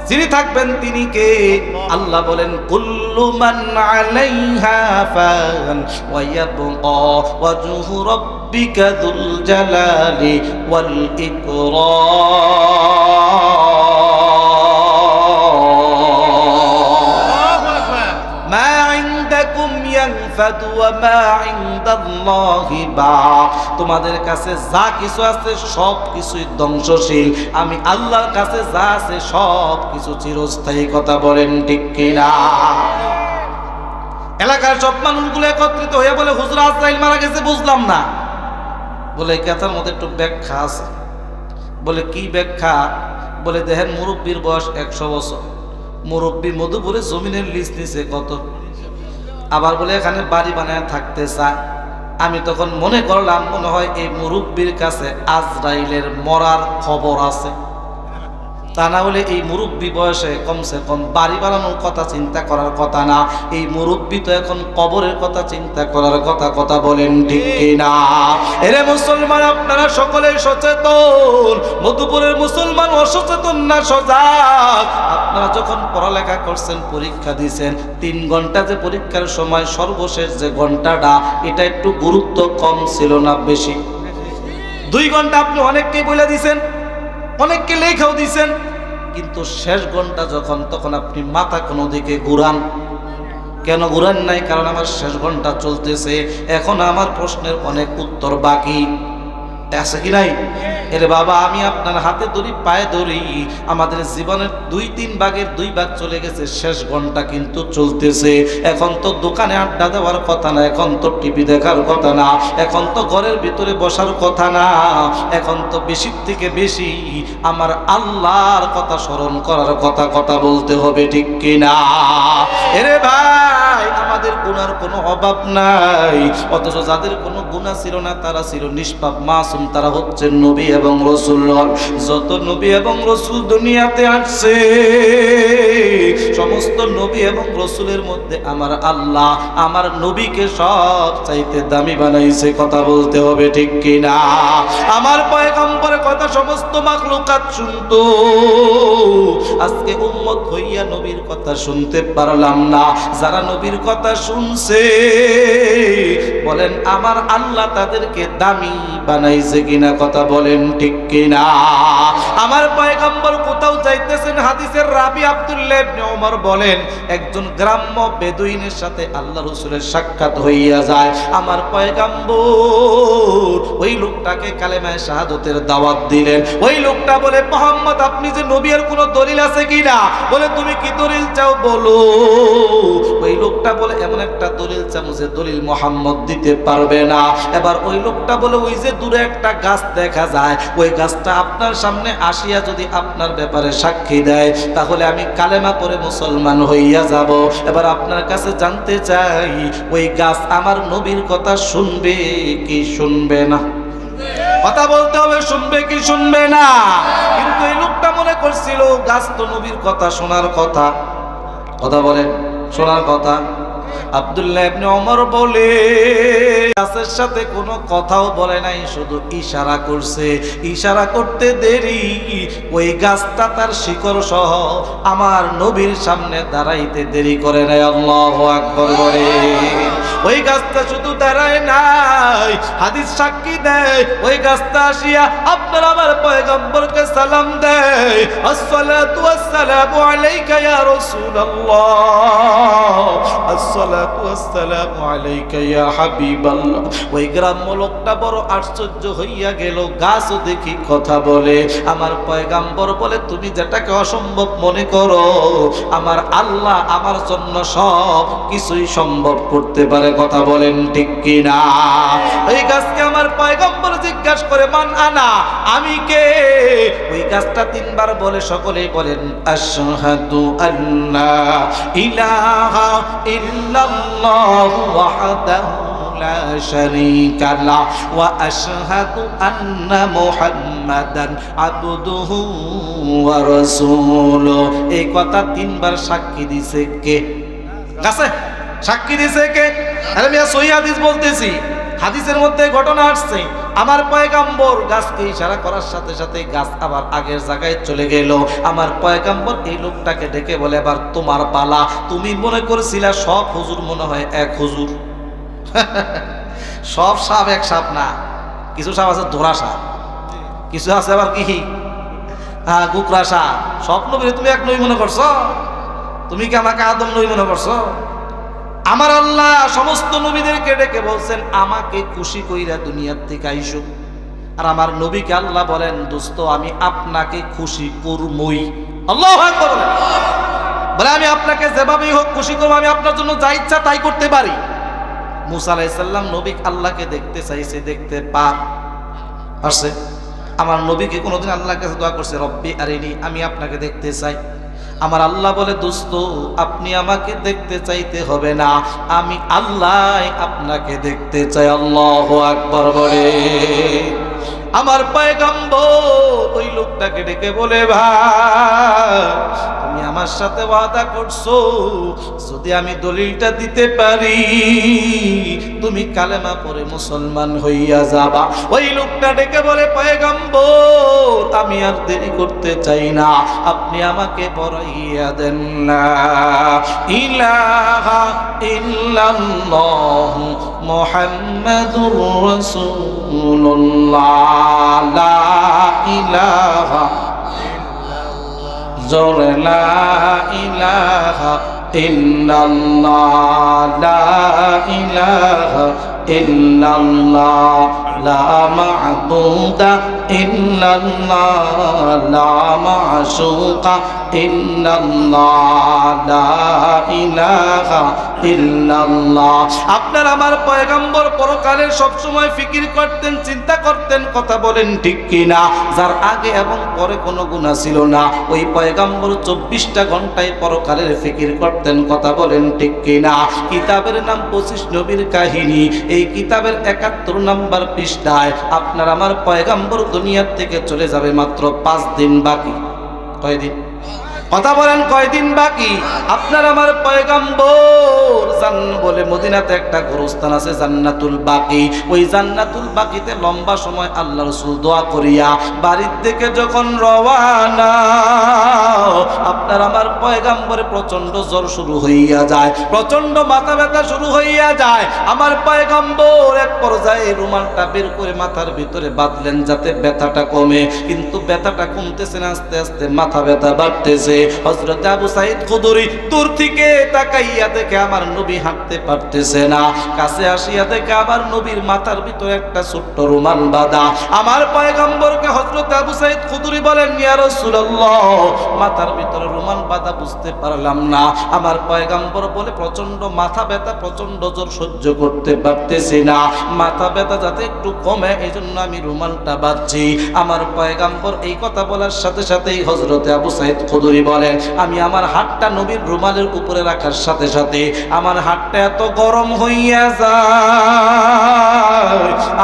যিনি থাকবেন তিনি কে? আল্লাহ বলেন কুল্লু মান আলাইহা ফান ওয়া ইয়াবকা ওয়াজহু রাব্বিকা যুল জালালি ওয়াল ইকরাম মা ইনদাকুম ইয়ানফাদু ওয়া মা ইনদাল্লাহি বা, তোমাদের কাছে যা কিছু আছে সব কিছুই ধ্বংসশীল, আমি আল্লাহর কাছে যা আছে সব কিছু চিরস্থায়ী। কথা বলেন ঠিক কিনা? এলাকার সব মানুষগুলো একত্রিত হয়ে বলে হুজুর আজরাইল মারা গেছে। বুঝলাম না। বলে কথার মধ্যে একটু ব্যাখ্যা আছে। বলে কি ব্যাখ্যা? বলে দেখেন মুরব্বীর বয়স 100 বছর, মুরব্বী মধুপুরে জমিনের লিজ নিছে কত, আবার বলে এখানে বাড়ি বানায় থাকতে চায়। আমি তখন মনে করলাম মনে হয় এই মুরব্বীর কাছে আজরাইলের মরার খবর আছে। তা না হলে এই মুরব্বী বয়সে কমসে কম বাড়ি বানানোর কথা চিন্তা করার কথা না, এই মুরব্বী তো এখন কবরের কথা চিন্তা করার কথা বলেন ঠিক কিনা? এরে মুসলমান, আপনারা সকলে সচেতন, মধুপুরের মুসলমান অসচেতন না সজাগ। আপনারা যখন পড়ালেখা করছেন, পরীক্ষা দিয়েছেন, 3 ঘন্টা যে পরীক্ষার সময় সর্বশেষ যে ঘন্টাটা, এটা একটু গুরুত্ব কম ছিল না বেশি? 2 ঘন্টা আপনি অনেককেই বলে দিয়েছেন, অনেককে লেখাও দিয়েছেন, কিন্তু শেষ ঘন্টা যখন, তখন আপনি মাথা কোনো দিকে ঘুরান। কেন ঘুরান নাই? কারণ আমার শেষ ঘন্টা চলতেছে, এখন আমার প্রশ্নের অনেক উত্তর বাকি আছে কি নাই? এরে বাবা, আমি আপনার হাতে ধরি, পায়ে ধরি, আমাদের জীবনের 2-3 ভাগের 2 ভাগ চলে গেছে, শেষ ঘন্টা কিন্তু চলতেছে। এখন তো দোকানে আড্ডা দেওয়ার কথা না, এখন তো টিভি দেখার কথা না, এখন তো ঘরের ভিতরে বসার কথা না, এখন তো বেশির থেকে বেশি আমার আল্লাহর কথা স্মরণ করার কথা বলতে হবে, ঠিক কিনা? এরে ভাই, আমাদের গুনার কোনো অভাব নাই, অথচ যাদের কোনো গুনাহ ছিল না তারা ছিল নিষ্পাপ মাসুম, তারা হচ্ছে নবী এবং রাসূল। যত নবী এবং রাসূল দুনিয়াতে আসছে, সমস্ত নবী এবং রাসূলের মধ্যে আমার আল্লাহ আমার নবীকে সব চাইতে দামি বানাইছে, কথা বলতে হবে ঠিক কিনা? আমার পয়গম্বরের কথা সমস্ত মাখলুকাত শুনতো, আজকে উম্মত হইয়া নবীর কথা শুনতে পারলাম না। যারা নবীর কথা শুনছে, বলেন আমার আল্লাহ তাদেরকে দামি বানাইছে কিনা, কথা বলেন ঠিক কিনা? আমার পয়গম্বর কোথাও যাইতেছেন, হাদিসের রাবি আব্দুল্লাহ ইবনে ওমর বলেন, একজন গ্রাম্য বেদুইনের সাথে আল্লাহ রাসূলের সাক্ষাৎ হইয়া যায়। আমার পয়গম্বর ওই লোকটাকে কালেমায়ে শাহাদাতের দাওয়াত দিলেন। ওই লোকটা বলে, মুহাম্মদ আপনি যে নবী, এর কোনো দলিল আছে কিনা? বলে, তুমি কি দলিল চাও বলো। ওই লোকটা বলে, এমন একটা দলিল চাও যে দলিল মুহাম্মদ দিতে পারবে না। এবার ওই লোকটা বলে, ওই যে দূরে একটা গাছ দেখা যায়, ওই গাছটা আপনার সামনে আসিয়া যদি আপনার ব্যাপারে সাক্ষী দেয়, তাহলে আমি কালেমা পড়ে মুসলমান হইয়া যাব। এবার আপনার কাছে জানতে চাই, ওই গাছ আমার নবীর কথা শুনবে কি শুনবে না? কথা বলতে হবে, শুনবে কি শুনবে না? কিন্তু এই লোকটা মনে করছিল গাছ তো নবীর কথা শোনার কথা, কথা বলেন, শোনার কথা। আব্দুল্লাহ ইবনে ওমর বলে, গাছের সাথে কোনো কথাও বলে নাই, শুধু ইশারা করছে। ইশারা করতে দেরি, ওই গাছটা তার শিকড় সহ আমার নবীর সামনে দাঁড়াইতে দেরি করে নাই। আল্লাহু আকবার বলে, ওই গাছটা শুধু দাঁড়ায় নাই, হাদিস সাক্ষী দেয়, ওই গাছটা আসিয়া আপনার আমার পয়গম্বরকে সালাম দেয়, আসসালাতু ওয়াসসালামু আলাইকা ইয়া রাসূলুল্লাহ, আসসালাতু ওয়াসসালামু আলাইকা ইয়া হাবিবাল্লাহ। ওই গ্রাম্য লোকটা বড় আশ্চর্য হইয়া গেল, গাছও দেখি কথা বলে। আমার পয়গম্বর বলে, তুমি যেটাকে অসম্ভব মনে করো, আমার আল্লাহ আমার জন্য সব কিছুই সম্ভব করতে পারে, কথা বলেন ঠিক কিনা? ওই গাছকে আমার পয়গম্বর জিজ্ঞাসা করে, মান আনা, আমি কে? ওই গাছটা 3 বার বলে, সকলেই বলেন, আশহাদু আল্লা ইলাহা ইল্লাল্লাহু ওয়াহদাহু লা শারীকা লাহু ওয়া আশহাদু আন্না মুহাম্মাদান আবদুহু ওয়া রাসূলুহু। এই কথা 3 বার সাক্ষী দিছে কে? গাছে সাক্ষী দিছে কে? আরে মিয়া, সহিহ হাদিস বলতেছি, হাদিসের মধ্যে ঘটনা আসছে। আমার পয়গম্বর গাছকে ইশারা করার সাথে সাথে গাছ আবার আগের জায়গায় চলে গেল। আমার পয়গম্বর এই লোকটাকে ডেকে বলে, এবার তোমার পালা। তুমি মনে করেছিলা সব হুজুর মনে হয় এক হুজুর। সব সাপ এক সাপ না, কিছু সাপ আছে ধরা সাপ, কিছু আছে আবার কি গুকরা সাপ। সব নবীরে তুমি এক নবী মনে করছো? তুমি কি আমাকে আদম নবী মনে করছো? আমার আল্লাহ সমস্ত নবীদেরকে ডেকে বলছেন, আমাকে খুশি কইরা দুনিয়ার থেকে আইসো। আর আমার নবীকে আল্লাহ বলেন, দোস্ত আমি আপনাকে খুশি করবই। আল্লাহু আকবার বলে, আমি আপনাকে যেভাবেই হোক খুশি করবো, আমি আপনার জন্য যা ইচ্ছা তাই করতে পারি। মুসা আলাইহিস সালাম নবী আল্লাহকে দেখতে চাইছে, দেখতে পারছে। আমার নবীকে কোনোদিন আল্লাহর কাছে দোয়া করছে, রব্বি আরিনি, আমি আপনাকে দেখতে চাই। আমার আল্লাহ বলে, দোস্ত আপনি আমাকে দেখতে চাইতে হবে না, আমি আল্লাহ আপনাকে দেখতে চাই। আল্লাহু আকবার বলে, আমার পয়গম্বর ওই লোকটাকে ডেকে বলে, ভাই তুমি আমার সাথে ওয়াদা করছো যদি আমি দলিলটা দিতে পারি তুমি কালেমা পড়ে মুসলমান হইয়া যাবা। ওই লোকটা ডেকে বলে, পয়গম্বর আমি আর দেরি করতে চাই না, আপনি আমাকে পড়াইয়া দেন না। ইলাহা ইল্লাল্লাহু মুহাম্মাদুর রাসূলুল্লাহ, লা ইলাহা জোরে লা ইলাহা ইল্লাল্লাহ, লা ইলাহা ইল্লাল্লাহ, লা মা'বুদা ইল্লাল্লাহ, লা মা'শুকা ইল্লাল্লাহ, লা ইলাহা ইল্লাল্লাহ। আপনার আমার পয়গম্বর পরকালের সব সময় ফিকির করতেন, চিন্তা করতেন, কথা বলেন ঠিক কিনা? যার আগে এবং পরে কোনো গুনাহ ছিল না, ওই পয়গম্বর 24টা ঘন্টায় পরকালের ফিকির করতেন, কথা বলেন ঠিক কিনা? কিতাবের নাম 25 নবীর কাহিনী। এই কিতাবের 71 নম্বর পৃষ্ঠায় আপনার আমার পয়গম্বর দুনিয়া থেকে চলে যাবে মাত্র 5 দিন বাকি। কয়দিন? কথা বলেন, কয়দিন বাকি? আপনার আমার পয়গম্বর বলে মদিনাতে একটা গোরস্থান আছে জান্নাতুল বাকি। ওই জান্নাতুল বাকিতে লম্বা সময় আল্লাহ রাসূল দোয়া করিয়া বাড়ির দিকে যখন রওয়ানা, আপনার আমার পয়গম্বরে প্রচন্ড জ্বর শুরু হইয়া যায়, প্রচন্ড মাথা ব্যথা শুরু হইয়া যায়। আমার পয়গম্বর এক পর্যায়ে রুমালটা বের করে মাথার ভিতরে বাঁধলেন যাতে ব্যথাটা কমে, কিন্তু ব্যথাটা কমতেছে না, আস্তে আস্তে মাথা ব্যথা বাড়তেছে। হযরত আবু সাঈদ খুদরি দূর থেকে তাকাইয়া দেখে আমার নবী হাঁটতে পারতেছে না, কাছে আসিয়া দেখে আমার নবীর মাথার ভিতরে একটা ছোট্ট রুমাল বাঁধা। আমার পয়গম্বরকে হযরত আবু সাঈদ খুদরি বলেন, ইয়া রাসূলুল্লাহ মাথার ভিতরে রুমাল বাঁধা বুঝতে পারলাম না। আমার পয়গম্বর বলে, প্রচন্ড মাথা ব্যথা, প্রচন্ড জ্বর সহ্য করতে পারতেছি না, মাথা ব্যথা যাতে একটু কমে এজন্য আমি রুমালটা বাঁধছি। আমার পয়গম্বর এই কথা বলার সাথে সাথেই হযরত আবু সাঈদ খুদরি বলেন, আমি আমার হাতটা নবীর রুমালের উপরে রাখার সাথে সাথে আমার হাতটা এত গরম হইয়া যায়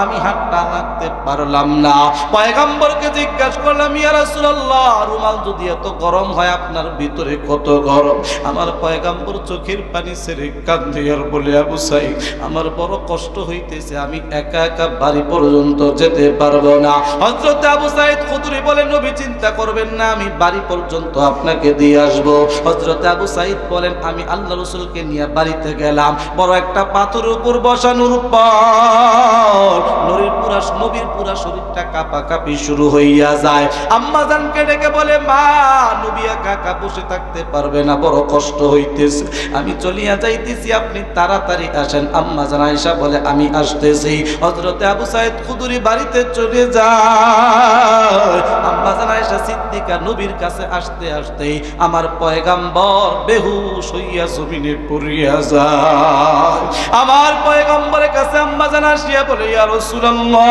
আমি হাতটা রাখতে পারলাম না। পয়গম্বরকে জিজ্ঞাসা করলাম, ইয়া রাসূলুল্লাহ রুমাল যদি এত গরম হয় আপনার ভিতরে কত গরম? আমার পয়গম্বর চোখের পানি ছেড়ে কাঁদে আর বলে, আবু সাঈদ আমার বড় কষ্ট হইতেছে, আমি একা একা বাড়ি পর্যন্ত যেতে পারবো না। হযরত আবু সাঈদ খুদরি বলেন, নবী চিন্তা করবেন না, আমি বাড়ি পর্যন্ত আপনাকে দিয়ে আসবো। হযরত আবু সাঈদ বলেন, আমি আল্লাহ রাসূলকে নিয়ে বাড়িতে গেলাম, বড় একটা পাথরের উপর বসানোর পর নবীর পুরা শরীরটা কাঁপাকাঁপি শুরু হইয়া যায়। আম্মা জানকে ডেকে বলে, মা নবী একা একা বসে থাকতে পারবে না, বড় কষ্ট হইতেছে, আমি চলিয়া যাইতেছি, আপনি তাড়াতাড়ি আসেন। আম্মা জান আয়েশা বলে, আমি আসতেছি। হযরত আবু সাঈদ খুদরি বাড়িতে চলে যায়। আম্মা জান আয়েশা সিদ্দিকা নবীর কাছে আসতে আসতেই আমার পয়গম্বর বেহুশ হইয়া জমিনে পড়িয়া যায়। আমার পয়গম্বরের কাছে আম্মা জান আসিয়া বলে, ইয়া রাসূলুল্লাহ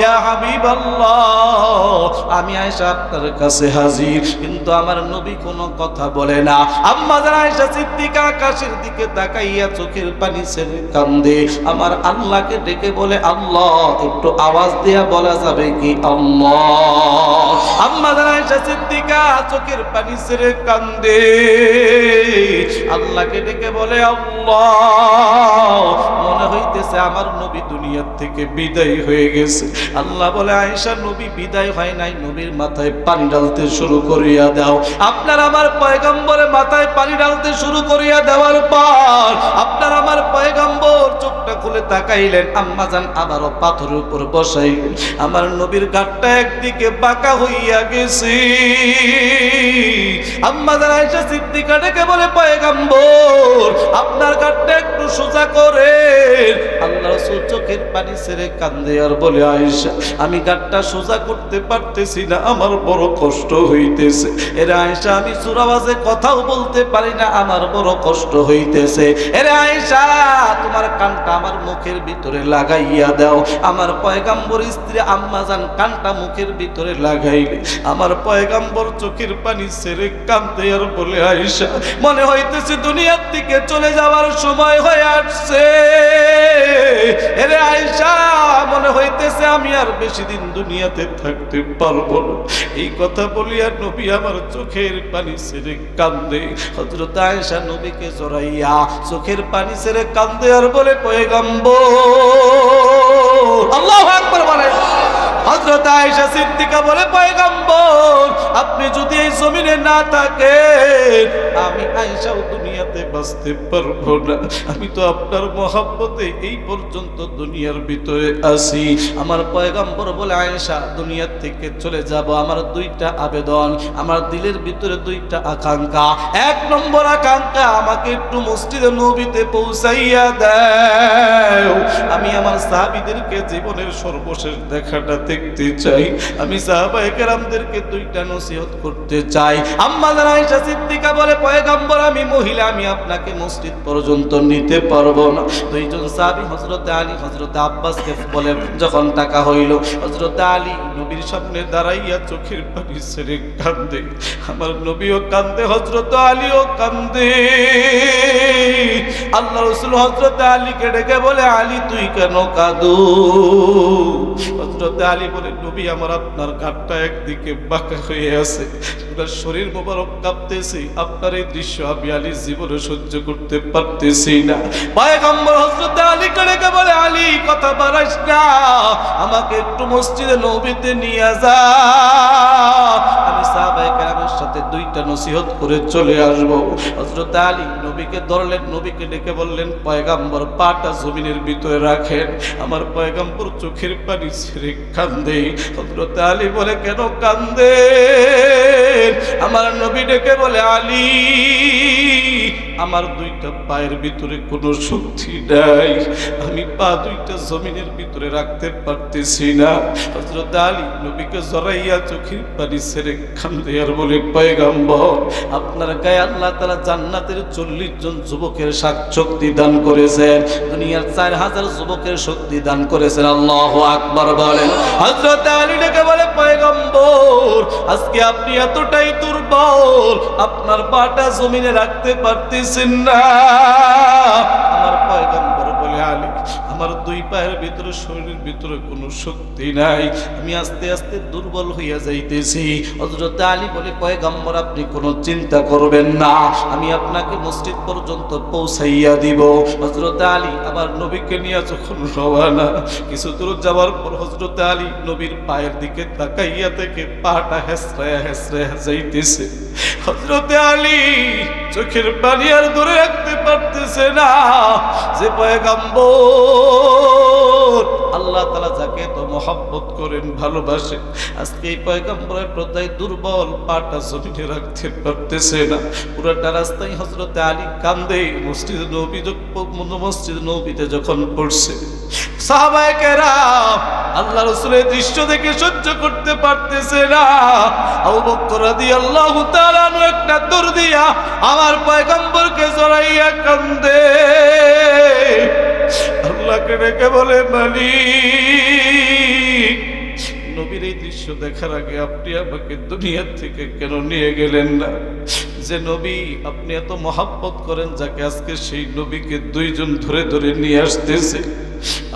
ইয়া হাবিবাল্লাহ আমি আয়েশা আপনার কাছে হাজির। কিন্তু আমার নবী কোনো কথা বলে না। আম্মা জান আয়েশা সিদ্দিকা আকাশের দিকে তাকাইয়া চোখের পানি ছেড়ে কান্দে, আমার আল্লাহকে ডেকে বলে, আল্লাহ। একটু আওয়াজ দিয়া বলা যাবে কি আল্লাহ? আম্মা জান আয়েশা সিদ্দিকা চোখের পানি ছেড়ে কান্দে, আল্লাহকে ডেকে বলে, আল্লাহ। মনে হইতেছে আমার নবী দুনিয়া থেকে বিদায় হয়ে গেছে। আল্লাহ বলে, আয়েশা নবী বিদায় হয় নাই, নবীর মাথায় পানি ঢালতে শুরু করিয়া দাও। আপনার আমার পয়গম্বরের মাথায় পানি ঢালতে শুরু করিয়া দেওয়ার পর আপনার আমার পয়গম্বর চোখটা খুলে তাকাইলেন। আম্মা জান আবারও পাথরের উপর বসাইলেন। আমার নবীর ঘাটটা একদিকে বাঁকা হইয়া গেছে। আম্মা জান আয়েশা সিদ্দিকা ডেকে বলে, পয়গম্বর আপনার ঘাটটা একটু সোজা করে। আল্লাহ রাসূল চোখের পানি ছেড়ে কান্দে আর বলে, আয়েশা আমি ঘাটটা সোজা করতে পারতেছি না, আমার বড় কষ্ট হইতেছে। এরে আয়েশা আমি জোর আওয়াজে কথাও বলতে পারি না, আমার বড় কষ্ট হইতেছে। এরে আয়েশা তোমার কানটা আমার মুখের ভিতরে লাগাইয়া দাও। আমার পয়গম্বর স্ত্রী আম্মা জান কানটা মুখের ভিতরে লাগাইলে আমার পয়গম্বর চোখের পানি ছেড়ে কান্দে আর বলে, আয়েশা মনে হইতেছে দুনিয়ার থেকে চলে যাওয়ার সময় হয়ে আসছে। এরে আয়েশা আয়েশা মনে হইতেছে আমি আর বেশি দিন দুনিয়াতে থাকতে পারবো না। এই কথা বলিয়া নবী আমার চোখের পানি ছেড়ে কান্দে। হযরত আয়েশা নবীকে জড়াইয়া চোখের পানি ছেড়ে কান্দে আর বলে পয়গম্বর, আল্লাহু আকবার বলে। হযরত আয়েশা সিদ্দিকা বলে পয়গম্বর আপনি যদি এই জমিনে না থাকেন আমি আয়েশাও দুনিয়াতে বাঁচতে পারবো না। আমি তো আপনার মহব্বতে এই পর্যন্ত দুনিয়ার ভিতরে আছি। আমার পয়গম্বর বলে আয়েশা দুনিয়া থেকে চলে যাব, আমার দুইটা আবেদন, আমার দিলের ভিতরে দুইটা আকাঙ্ক্ষা। এক নম্বর আকাঙ্ক্ষা আমাকে একটু মসজিদে নবীতে পৌঁছাইয়া দাও। আমি আমার সাহাবীদেরকে জীবনের সর্বশেষ দেখাটা দেখতে চাই। আমি সাহাবায়ে কেরামদেরকে দুইটা নসিহত করতে চাই। আম্মা জান আয়েশা সিদ্দিকা বলে পয়গম্বর আমি মহিলা, আমি আপনাকে মসজিদ পর্যন্ত নিতে পারবো না। দুইজন সাহাবী হযরত আলী হযরত আব্বাসকে বলে যখন টাকা হইল, হযরত আলী নবীর সামনে দাঁড়াইয়া চোখের পানি ছেড়ে কান্দে। আমার নবীও কান্দে, হযরত আলীও কান্দে। আল্লাহ রাসূল হযরত আলীকে ডেকে বলে আলী তুই কেন কাঁদো? হযরত আলী বলে নবী আমার আপনার ঘাটটা একদিকে বাঁকা হয়ে আছে, পুরো শরীর মোবারক কাঁপতেছে, আপনার এই দৃশ্য আমি আলী জীবনে সহ্য করতে পারতেছি না। পয়গম্বর হযরত আলীকে ডেকে বলে আলী কথা বাড়াইস না, আমাকে একটু মসজিদে নবীতে নিয়ে যা, আমি সাহাবায়ে কেরামের সাথে দুইটা নসিহত করে চলে আসব। হযরত আলী নবীকে ধরলেন, নবীকে ডেকে বললেন পয়গম্বর পাটা জমিনের ভিতরে রাখেন। আমার পয়গম্বর চোখের পানি ছেড়ে কান্দে। হযরত আলী বলে কেন কান্দে? আমার নবী ডেকে বলে আলী আমার দুইটা পায়ের ভিতরে কোনো শক্তি নাই, আমি পা দুইটা জমিনের ভিতরে রাখতে পারতেছি না। হযরত আলী নবীকে জড়াইয়া চোখের পানি ছেড়ে কান্দে আর বলে পয়গম্বর আপনার গায়ে আল্লাহ তাআলা জান্নাতের 40 জন যুবকের শক্তি দান করেছেন, দুনিয়ার 4000 যুবকের শক্তি দান করেছেন। আল্লাহু আকবার বলেন। হযরত আলী ডেকে বলে পয়গম্বর আজকে আপনি এতটাই দুর্বল আপনার পাটা জমিনে রাখতে পারতেছেন না। আমার পয়গম্বর বলে আলী আমার দুই পায়ের ভিতরে শরীরের ভিতরে কোনো শক্তি নাই, আমি আস্তে আস্তে দুর্বল হইয়া যাইতেছি। হযরত আলী বলে পয়গম্বর আপনি কোনো চিন্তা করবেন না, আমি আপনাকে মসজিদ পর্যন্ত পৌঁছাইয়া দিব। হযরত আলী আবার নবীকে নিয়ে যখন রওনা, কিছু দূর যাওয়ার পর হযরত আলী নবীর পায়ের দিকে তাকাইয়া থেকে পাটা হেসরায়া হেসরায়া যাইতেছে। হযরত আলী চোখের পানি আর ধরে রাখতে পারতেছে না যে পয়গম্বর আল্লাহ তাআলা যাকে তো মহব্বত করেন ভালোবাসেন, আজকে এই পয়গম্বরের প্রতি দুর্বল পাটা জমিনে রাখতে পারতেছে না। পুরোটা রাস্তায় হযরত আলী কান্দে। মসজিদ নববীতে যখন পড়ছে সাহাবায়ে কেরাম আল্লাহ রাসূলের দৃশ্য দেখে সহ্য করতে পারতেছে না। আবু বকর রাদিয়াল্লাহু তাআলা আনহু একটা দৌড় দিয়া আমার পয়গম্বরকে জড়াইয়া কান্দে। আল্লাহকে ডেকে বলে মালিক নবীর এই দৃশ্য দেখার আগে আপনি আমাকে দুনিয়া থেকে কেন নিয়ে গেলেন না? যে নবী আপনি এত মহব্বত করেন যাকে আজকে সেই নবীকে দুইজন ধরে ধরে নিয়ে আসতেছে।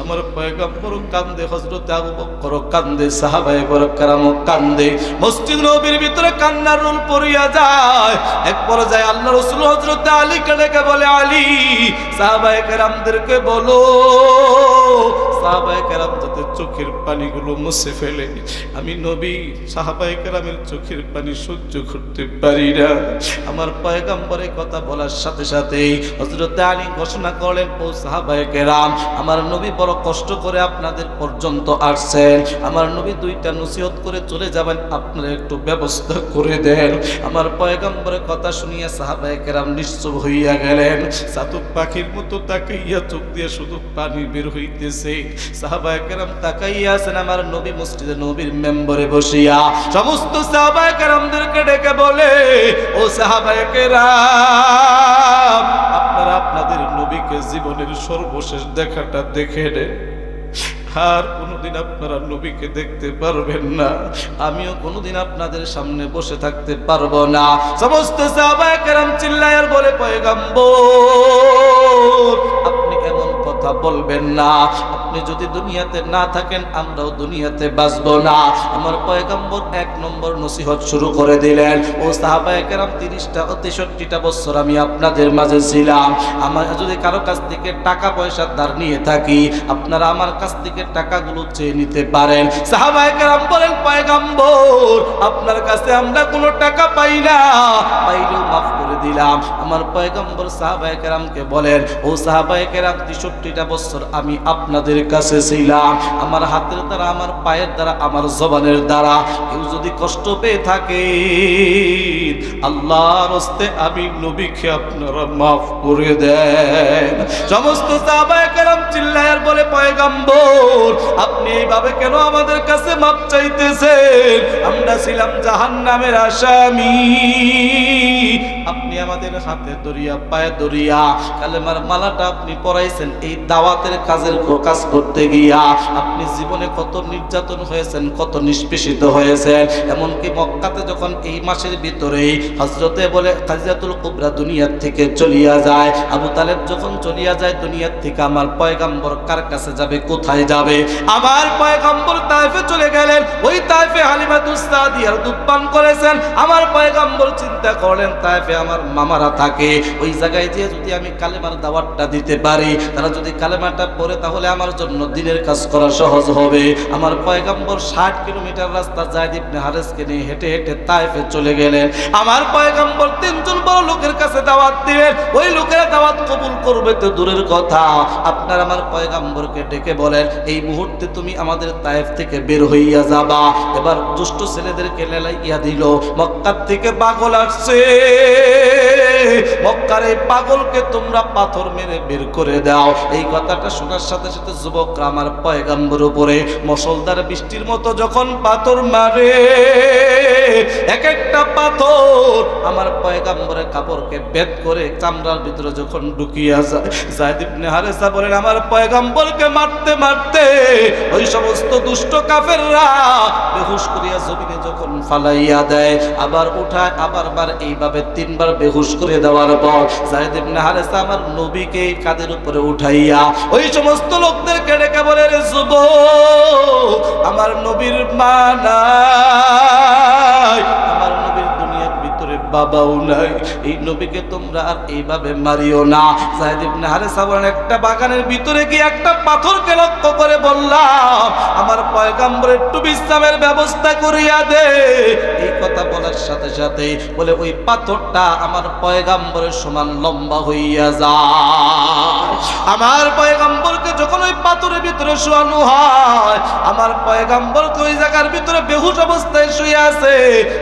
আমার পয়গম্বর কান্দে, হযরত আবু বকর কান্দে, সাহাবায়ে কেরাম কান্দে। মসজিদ নববীর ভিতরে কান্নার রোল পড়িয়া যায়। এক পর্যায়ে আল্লাহ রাসূল হযরত আলীকে ডেকে বলে আলী সাহাবায়ে কেরামদেরকে বলো সাহাবায়ে কেরাম যাতে চোখের পানিগুলো মুছে ফেলে, আমি নবী সাহাবায়ে কেরামের চোখের পানি সহ্য করতে পারি না। আমার পয়গম্বরের কথা বলার সাথে সাথেই হযরত আলী ঘোষণা করলেন ও সাহাবায়ে কেরাম আমার নবী বড় কষ্ট করে আপনাদের পর্যন্ত আসছেন, আমার নবী দুইটা নসিহত করে চলে যাবেন, আপনারা একটু ব্যবস্থা করে দেন। আমার পয়গম্বরের কথা শুনিয়া সাহাবায়ে কেরাম নিশ্চুপ হইয়া গেলেন। চাতক পাখির মতো তাকাইয়া চোখ দিয়ে শুধু পানি বের হইতেছে। সাহাবায়ে কেরাম তাকাইয়া আছেন আমার নবী মসজিদে নবীর মেম্বরে বসিয়া। সমস্ত সাহাবায়ে কেরামদেরকে ডেকে বলে ও সাহাবায়ে কেরাম আপনারা আপনাদের নবীকে জীবনের সর্বশেষ দেখাটা দেখে নেন, আর কোনোদিন আপনারা নবীকে দেখতে পারবেন না, আমিও কোনোদিন আপনাদের সামনে বসে থাকতে পারবো না। সমস্ত সাহাবায়ে কেরাম চিল্লায় আর বলে পয়গম্বর আপনি এমন কথা বলবেন না, আপনি আপনি যদি দুনিয়াতে না থাকেন আমরাও দুনিয়াতে বাঁচবো না। আমার পয়গম্বর 1 নম্বর নসিহত শুরু করে দিলেন, ও সাহাবায়ে কেরাম 63টা বছর আমি আপনাদের মাঝে ছিলাম, আমার যদি কারো কাছ থেকে টাকা পয়সা ধার নিয়ে থাকি আপনারা আমার কাছ থেকে টাকাগুলো চেয়ে নিতে পারেন। সাহাবায়ে কেরাম বলেন, পয়গম্বর আপনার কাছে আমরা কোনো টাকা পাই না, পাইলেও মাফ করে দিলাম। আমার পয়গম্বর সাহাবায়ে কেরামকে বলেন, ও সাহাবায়ে কেরাম 63টা বছর আমি আপনাদের কাছে ছিলাম, আমার হাতের দ্বারা, আমার পায়ের দ্বারা, আমার জবানের দ্বারা কেউ যদি কষ্ট পেয়ে থাকে আল্লাহর হস্তে আমি নবীকে আপনারা মাফ করে দেন। সমস্ত সাহাবায়ে কেরাম চিল্লায় আর বলে, পয়গম্বর আপনি এইভাবে কেন আমাদের কাছে মাফ চাইতেছেন? আমরা ছিলাম জাহান্নামের আসামি, আপনি আমাদের হাতে ধরিয়া পায়ে ধরিয়া কালেমার মালাটা আপনি পরাইছেন, এই দাওয়াতের কাজ করতে গিয়া আপনি জীবনে কত নির্যাতন হয়েছেন, কত নিষ্পেষিত হয়েছেন। এমনকি মক্কাতে যখন এই মাসের ভিতরেই হযরতে বলে খাদিজাতুল কুবরা দুনিয়ার থেকে চলিয়া যায়, আবু তালেব যখন চলিয়া যায় দুনিয়ার থেকে, আমার পয়গম্বর কার কাছে যাবে, কোথায় যাবে? আমার পয়গম্বর তায়েফে চলে গেলেন, ওই তায়েফে হালিমাতুস সাদিয়ার দুধ পান করেছেন। আমার পয়গম্বর চিন্তা করলেন তায়েফে আমার মামারা থাকে, ওই জায়গায় যে যদি আমি কালেমার দাওয়াতটা দিতে পারি, তারা যদি কালেমাটা পড়ে তাহলে আমার জন্য দ্বীনের কাজ করা সহজ হবে। আমার পয়গম্বর 60 কিলোমিটার রাস্তা যায়েদ ইবনে হারেসকে নিয়ে হেঁটে হেঁটে তায়েফে চলে গেলেন। আমার পয়গম্বর 3 জন বড় লোকের কাছে দাওয়াত দিলেন, ওই লোকেরা দাওয়াত কবুল করবে তো দূরের কথা, আপনার আমার পয়গম্বরকে ডেকে বলেন, এই মুহূর্তে তুমি আমাদের তায়েফ থেকে বের হইয়া যাবা। এবার দুষ্ট ছেলেদেরকে লেলাইয়া দিল, মক্কার থেকে পাগল আসছে, মক্কার এই পাগলকে তোমরা পাথর মেরে বের করে দাও। এই কথাটা শোনার সাথে সাথে যুবকরা আমার পয়গম্বর উপরে মুষলধারে বৃষ্টির মতো যখন পাথর মারে, এক একটা পাথর আমার পয়গম্বরের কাপড়কে ভেদ করে চামড়ার ভিতরে যখন ঢুকিয়া যায়, যায়েদ ইবনে হারেসা বলেন, আমার পয়গম্বরকে মারতে মারতে ওই সমস্ত দুষ্ট কাফেররা বেহুশ করিয়া জমিনে যখন ফালাইয়া দেয়, আবার উঠায়, আবার বার, এইভাবে 3 বার বেহুশ করে দেওয়ার পর যায়েদ ইবনে হারেসা আমার নবীকে কাঁধের উপরে উঠাইয়া ওই সমস্ত লোকদেরকে ডেকে বলে, রে যুবক, আমার নবীর মা নাই, আমার নবীর দুনিয়ার ভিতরে বাবাও নাই, এই নবীকে তোমরা আর এইভাবে মারিও না। যায়েদ ইবনে হারেসা বলেন, একটা বাগানের ভিতরে গিয়ে একটা পাথরকে লক্ষ্য করে বললাম, আমার পয়গম্বর একটু বিশ্রামের ব্যবস্থা করিয়া দে। এই কথা বলার সাথে সাথে বলে ওই পাথরটা আমার পয়গম্বরের সমান লম্বা হইয়া যায়। আমার পয়গম্বরকে যখন ওই পাথরের ভিতরে শোয়ানো হয়, আমার পয়গম্বরকে ওই জায়গার ভিতরে বেহুশ অবস্থায় শুয়ে আছে।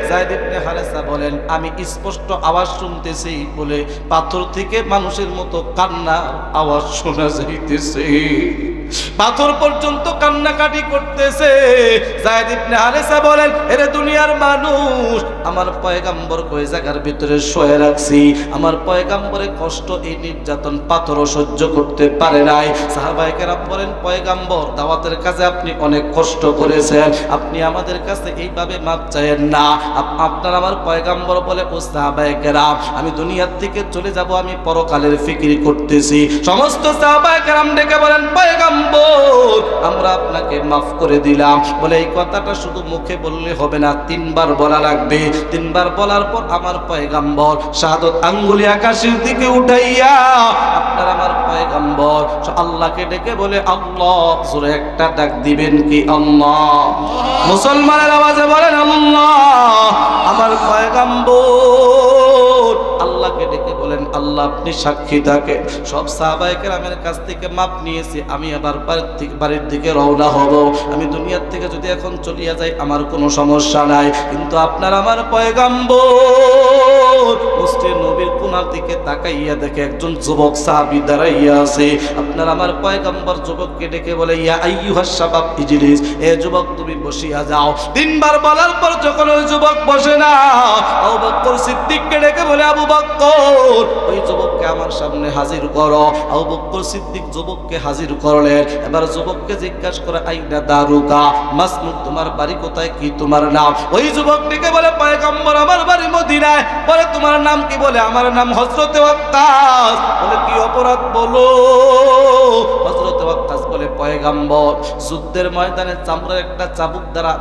যায়েদ ইবনে হারেসা বলেন, আমি স্পষ্ট আওয়াজ শুনতেছি, বলে পাথর থেকে মানুষের মতো কান্নার আওয়াজ শোনা যাইতেছে, পাথর পর্যন্ত কান্নাকাটি করতেছে। যায়েদ ইবনে হারেসা বলেন, এরে দুনিয়ার মানুষ, আমার পয়গম্বরকে ওই জায়গার ভিতরে শুয়ে রাখছি, আমার পয়গম্বরের কষ্ট, এই নির্যাতন পাথরও সহ্য করতে পারে নাই। সাহাবায়ে কেরাম বলেন, পয়গম্বর দাওয়াতের কাজে আপনি অনেক কষ্ট করেছেন, আপনি আমাদের কাছে এইভাবে মাপ চাইেন না। আপনার আমার পয়গম্বর বলে, ও সাহাবায়ে কেরাম, আমি দুনিয়ার থেকে চলে যাব, আমি পরকালের ফিকির করতেছি। সমস্ত সাহাবায়ে কেরাম ডেকে বলেন, পয়গম্বর আমরা আপনাকে মাফ করে দিলাম। বলে এই কথাটা শুধু মুখে বললে হবে না, 3 বার বলা লাগবে। 3 বার বলার পর আমার পয়গম্বর শাহাদত আঙ্গুলি আকাশের দিকে উঠাইয়া আপনার আমার পয়গম্বর আল্লাহকে ডেকে বলে, আল্লাহ। জোরে একটা ডাক দিবেন কি? আল্লাহ। মুসলমানের আওয়াজে বলেন, আল্লাহ। আমার পয়গম্বর আল্লাহকে ডেকে বলেন, আল্লাহ আপনি সাক্ষী থাকেন, সব সাহাবায়ে কেরামের কাছ থেকে মাপ নিয়েছি, আমি আবার বাড়ির দিকে রওনা হব। আমি দুনিয়ার থেকে যদি এখন চলিয়া যাই আমার কোনো সমস্যা নাই, কিন্তু আপনার আমার পয়গম্বর মুসলিম নবীর কোনার দিকে তাকাইয়া দেখে একজন যুবক সাহাবী দাঁড়াইয়া আছে। আপনার আমার পয়গম্বর যুবককে ডেকে বলে, ইয়া আইয়ুহাস শাবাব ইজলিস, এ যুবক তুমি বসিয়া যাও। 3 বার বলার পর যখন ওই যুবক বসে না, আবু বকর সিদ্দিককে ডেকে বলে, আবু বকর ওই যুবককে আমার সামনে হাজির করো। আবু বকর সিদ্দিক যুবককে হাজির করলেন। এবার যুবককে জিজ্ঞাসা করে, আইনা দারুকা, মাসমুক, তোমার বাড়ি কোথায়, কি তোমার নাম? ওই যুবক ডেকে বলে, পয়গম্বর আমার বাড়ি মদিনায়। বলে তোমার নাম কি? বলে আমার নাম হযরতে ওয়াক্কাস। বলে কি অপরাধ বলো? হযরতে ওয়াক্কাস বলে পয়গাম্বর, যুদ্ধের ময়দানে চামড়ার একটা চাবুক দ্বারা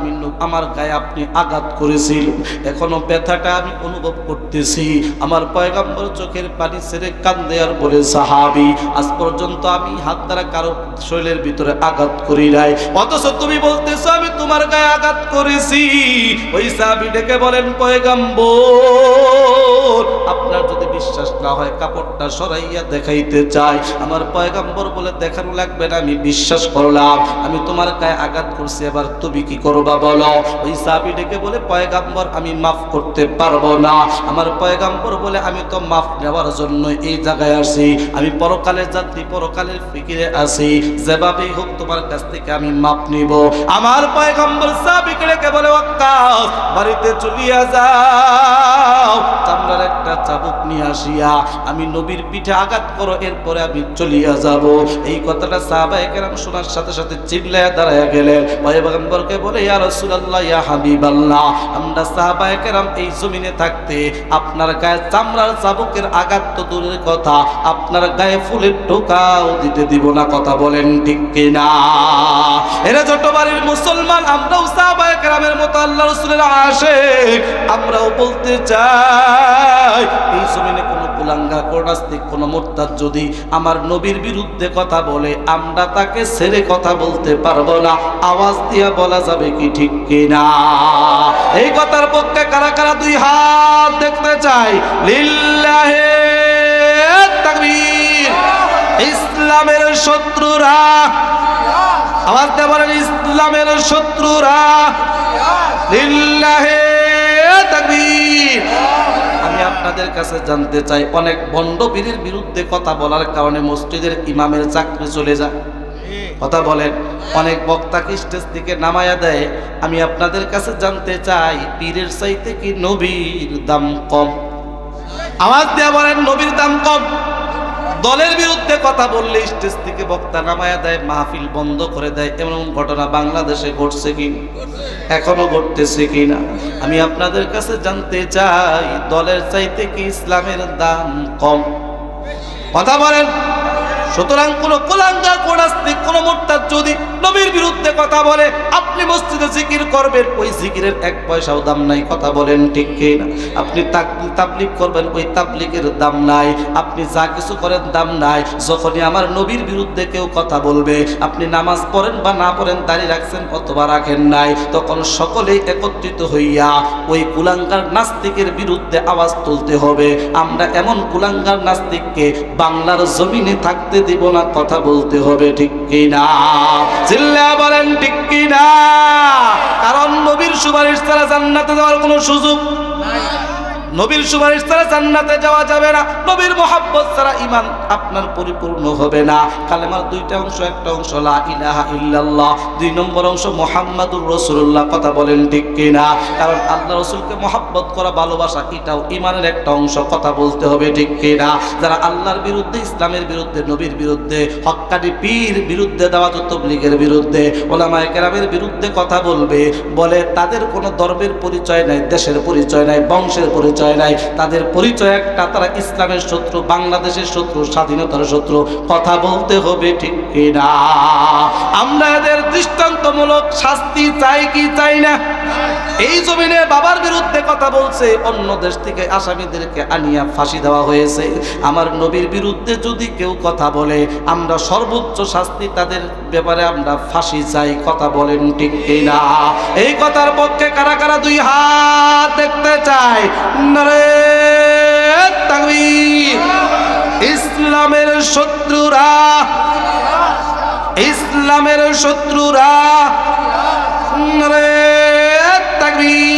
আমার গায়ে আপনি আঘাত করেছিলেন, এখনো ব্যথাটা আমি অনুভব করতেছি। আমার পয়গাম্বর চোখের পানি ছেড়ে কান্দে আর বলে, সাহাবী, আজ পর্যন্ত আমি হাত দ্বারা কারো শরীরের ভিতরে আঘাত করি নাই, অথচ তুমি বলতেছো আমি তোমার গায়ে আঘাত করেছি। ওই সাহাবী ডেকে বলেন, পয়গাম্বর, আপনার যদি বিশ্বাস না হয় কাপড়টা সরাইয়া দেখাইতে চাই। আমার পয়গাম্বর বলে, দেখানো লাগবে না, আমি বিশ্বাস করলাম আমি তোমার গায়ে আঘাত করছি, এবার তুমি কি করবা বলো। ওই সাহাবী ডেকে বলে, পয়গাম্বর, আমি মাফ করতে পারবো না। আমার পয়গাম্বর বলে, আমি তো মাফ নেওয়ার জন্য এই জায়গায় আসি, আমি পরকালের যাত্রী, পরকালের ফিকিরে আসি, যেভাবেই হোক তোমার কাছ থেকে আমি মাফ নিব। আমার পয়গাম্বর সাহাবীকে ডেকে বলে, ওয়াক্কাস, বাড়িতে চলিয়া যাও, চামড়ার একটা চাবুক নিয়ে আসিয়া আমি নবীর পিঠে আঘাত করো, এরপরে আমি চলিয়া যাব। এই কথাটা সাহাবায়ে কেরাম শোনার সাথে সাথে চিল্লায়া দাঁড়ায়া গেলেন। পয়গম্বরকে বলে, ইয়া রাসূলুল্লাহ, ইয়া হাবিবাল্লাহ, আমরা সাহাবায়ে কেরাম এই জমিনে থাকতে আপনার গায়ে চামড়ার চাবুকের আঘাত তো দূরের কথা, আপনার গায়ে ফুলের টোকাও দিতে দিব না, কথা বলেন ঠিক কিনা? এরা ছোট বাড়ির মুসলমান, আমরাও সাহাবায়ে কেরামের মতো আল্লাহ রাসূলের আশিক, আমরাও বলতে চাই এই জমিনে কোনো কুলাঙ্গার, কোন নাস্তিক, কোন মুরতাদ যদি আমার নবীর বিরুদ্ধে কথা বলে, আমরা তাকে ছেড়ে কথা বলতে পারবো না, আওয়াজ দিয়া বলা যাবে কি ঠিক কিনা? এই কথার পক্ষে কারা কারা দুই হাত দেখতে চাই? লিল্লাহি তাকবীর। ইসলামের শত্রুরা, আওয়াজ দিয়ে বলেন, ইসলামের শত্রুরা, লিল্লাহি তাকবীর। আমি আপনাদের কাছে জানতে চাই, অনেক ভণ্ড পীরের বিরুদ্ধে কথা বলার কারণে মসজিদের ইমামের চাকরি চলে যায়, কথা বলেন। অনেক বক্তাকে স্টেজ থেকে নামায়া দেয়। আমি আপনাদের কাছে জানতে চাই, পীরের চাইতে কি নবীর দাম কম? আওয়াজ দিয়ে বলেন, নবীর দাম কম? দলের বিরুদ্ধে কথা বললে স্টেজ থেকে বক্তা নামায়া দেয়, মাহফিল বন্ধ করে দেয়, এমন ঘটনা বাংলাদেশে ঘটছে কি, এখনো ঘটতেছে কিনা? আমি আপনাদের কাছে জানতে চাই, দলের চাইতে কি ইসলামের দাম কম? কথা বলেন। সুতরাং কোন কুলাঙ্গার, কোন নাস্তিক, কোন মুরতাদ যদি নবীর বিরুদ্ধে কথা বলে, আপনি মসজিদে জিকির করবেন, ওই জিকিরের এক পয়সাও দাম নাই, কথা বলেন ঠিক কিনা? আপনি তাবলীগ করবেন, ওই তাবলীগের দাম নাই, আপনি যা কিছু করেন দাম নাই। যখনই আমার নবীর বিরুদ্ধে কেউ কথা বলবে, আপনি নামাজ পড়েন বা না পড়েন, দাঁড়িয়ে রাখছেন অথবা রাখেন নাই, তখন সকলেই একত্রিত হইয়া ওই কুলাঙ্গার নাস্তিকের বিরুদ্ধে আওয়াজ তুলতে হবে। আমরা এমন কুলাঙ্গার নাস্তিককে বাংলার জমিনে থাকতে দিব না, কথা বলতে হবে ঠিক কিনা? চিল্লা বলেন ঠিক কিনা? কারণ নবীর সুপারিশ ছাড়া জান্নাতে যাওয়ার কোনো সুযোগ নাই। নবীর সুপারিশ ছাড়া জান্নাতে যাওয়া যাবে না। নবীর মহব্বত ছাড়া ঈমান আপনার পরিপূর্ণ হবে না। কালেমার দুইটা অংশ, একটা অংশ লা ইলাহা ইল্লাল্লাহ, দুই নম্বর অংশ মুহাম্মাদুর রাসূলুল্লাহ, কথা বলেন ঠিক কিনা? কারণ আল্লাহ রাসূলকে মহব্বত করা, ভালোবাসা, এটাও ঈমানের একটা অংশ, কথা বলতে হবে ঠিক কিনা? যারা আল্লাহর বিরুদ্ধে, ইসলামের বিরুদ্ধে, নবীর বিরুদ্ধে, হক্কানি পীর বিরুদ্ধে, দাওয়াত ও তাবলীগের বিরুদ্ধে, উলামায়ে কেরামের বিরুদ্ধে কথা বলবে, বলে তাদের কোনো ধর্মের পরিচয় নাই, দেশের পরিচয় নাই, বংশের পরিচয় নাই, তাদের পরিচয় একটা, তারা ইসলামের শত্রু, বাংলাদেশের শত্রু, স্বাধীনতার শত্রু, কথা বলতে হবে ঠিক কিনা? আমরা এদের দৃষ্টান্তমূলক শাস্তি চাই কি চাই না? এই জমিনে বাবার বিরুদ্ধে কথা বলছে, অন্য দেশ থেকে আসামিদেরকে আনিয়া ফাঁসি দেওয়া হয়েছে। আমার নবীর বিরুদ্ধে যদি কেউ কথা বলে, আমরা সর্বোচ্চ শাস্তি তাদের ব্যাপারে আমরা ফাঁসি চাই, কথা বলেন ঠিক কিনা? এই কথার পক্ষে কারা কারা দুই হাত দেখতে চায়? নারে তাকবীর। ইসলামের শত্রুরা, ইসলামের শত্রুরা, নারে তাকবীর।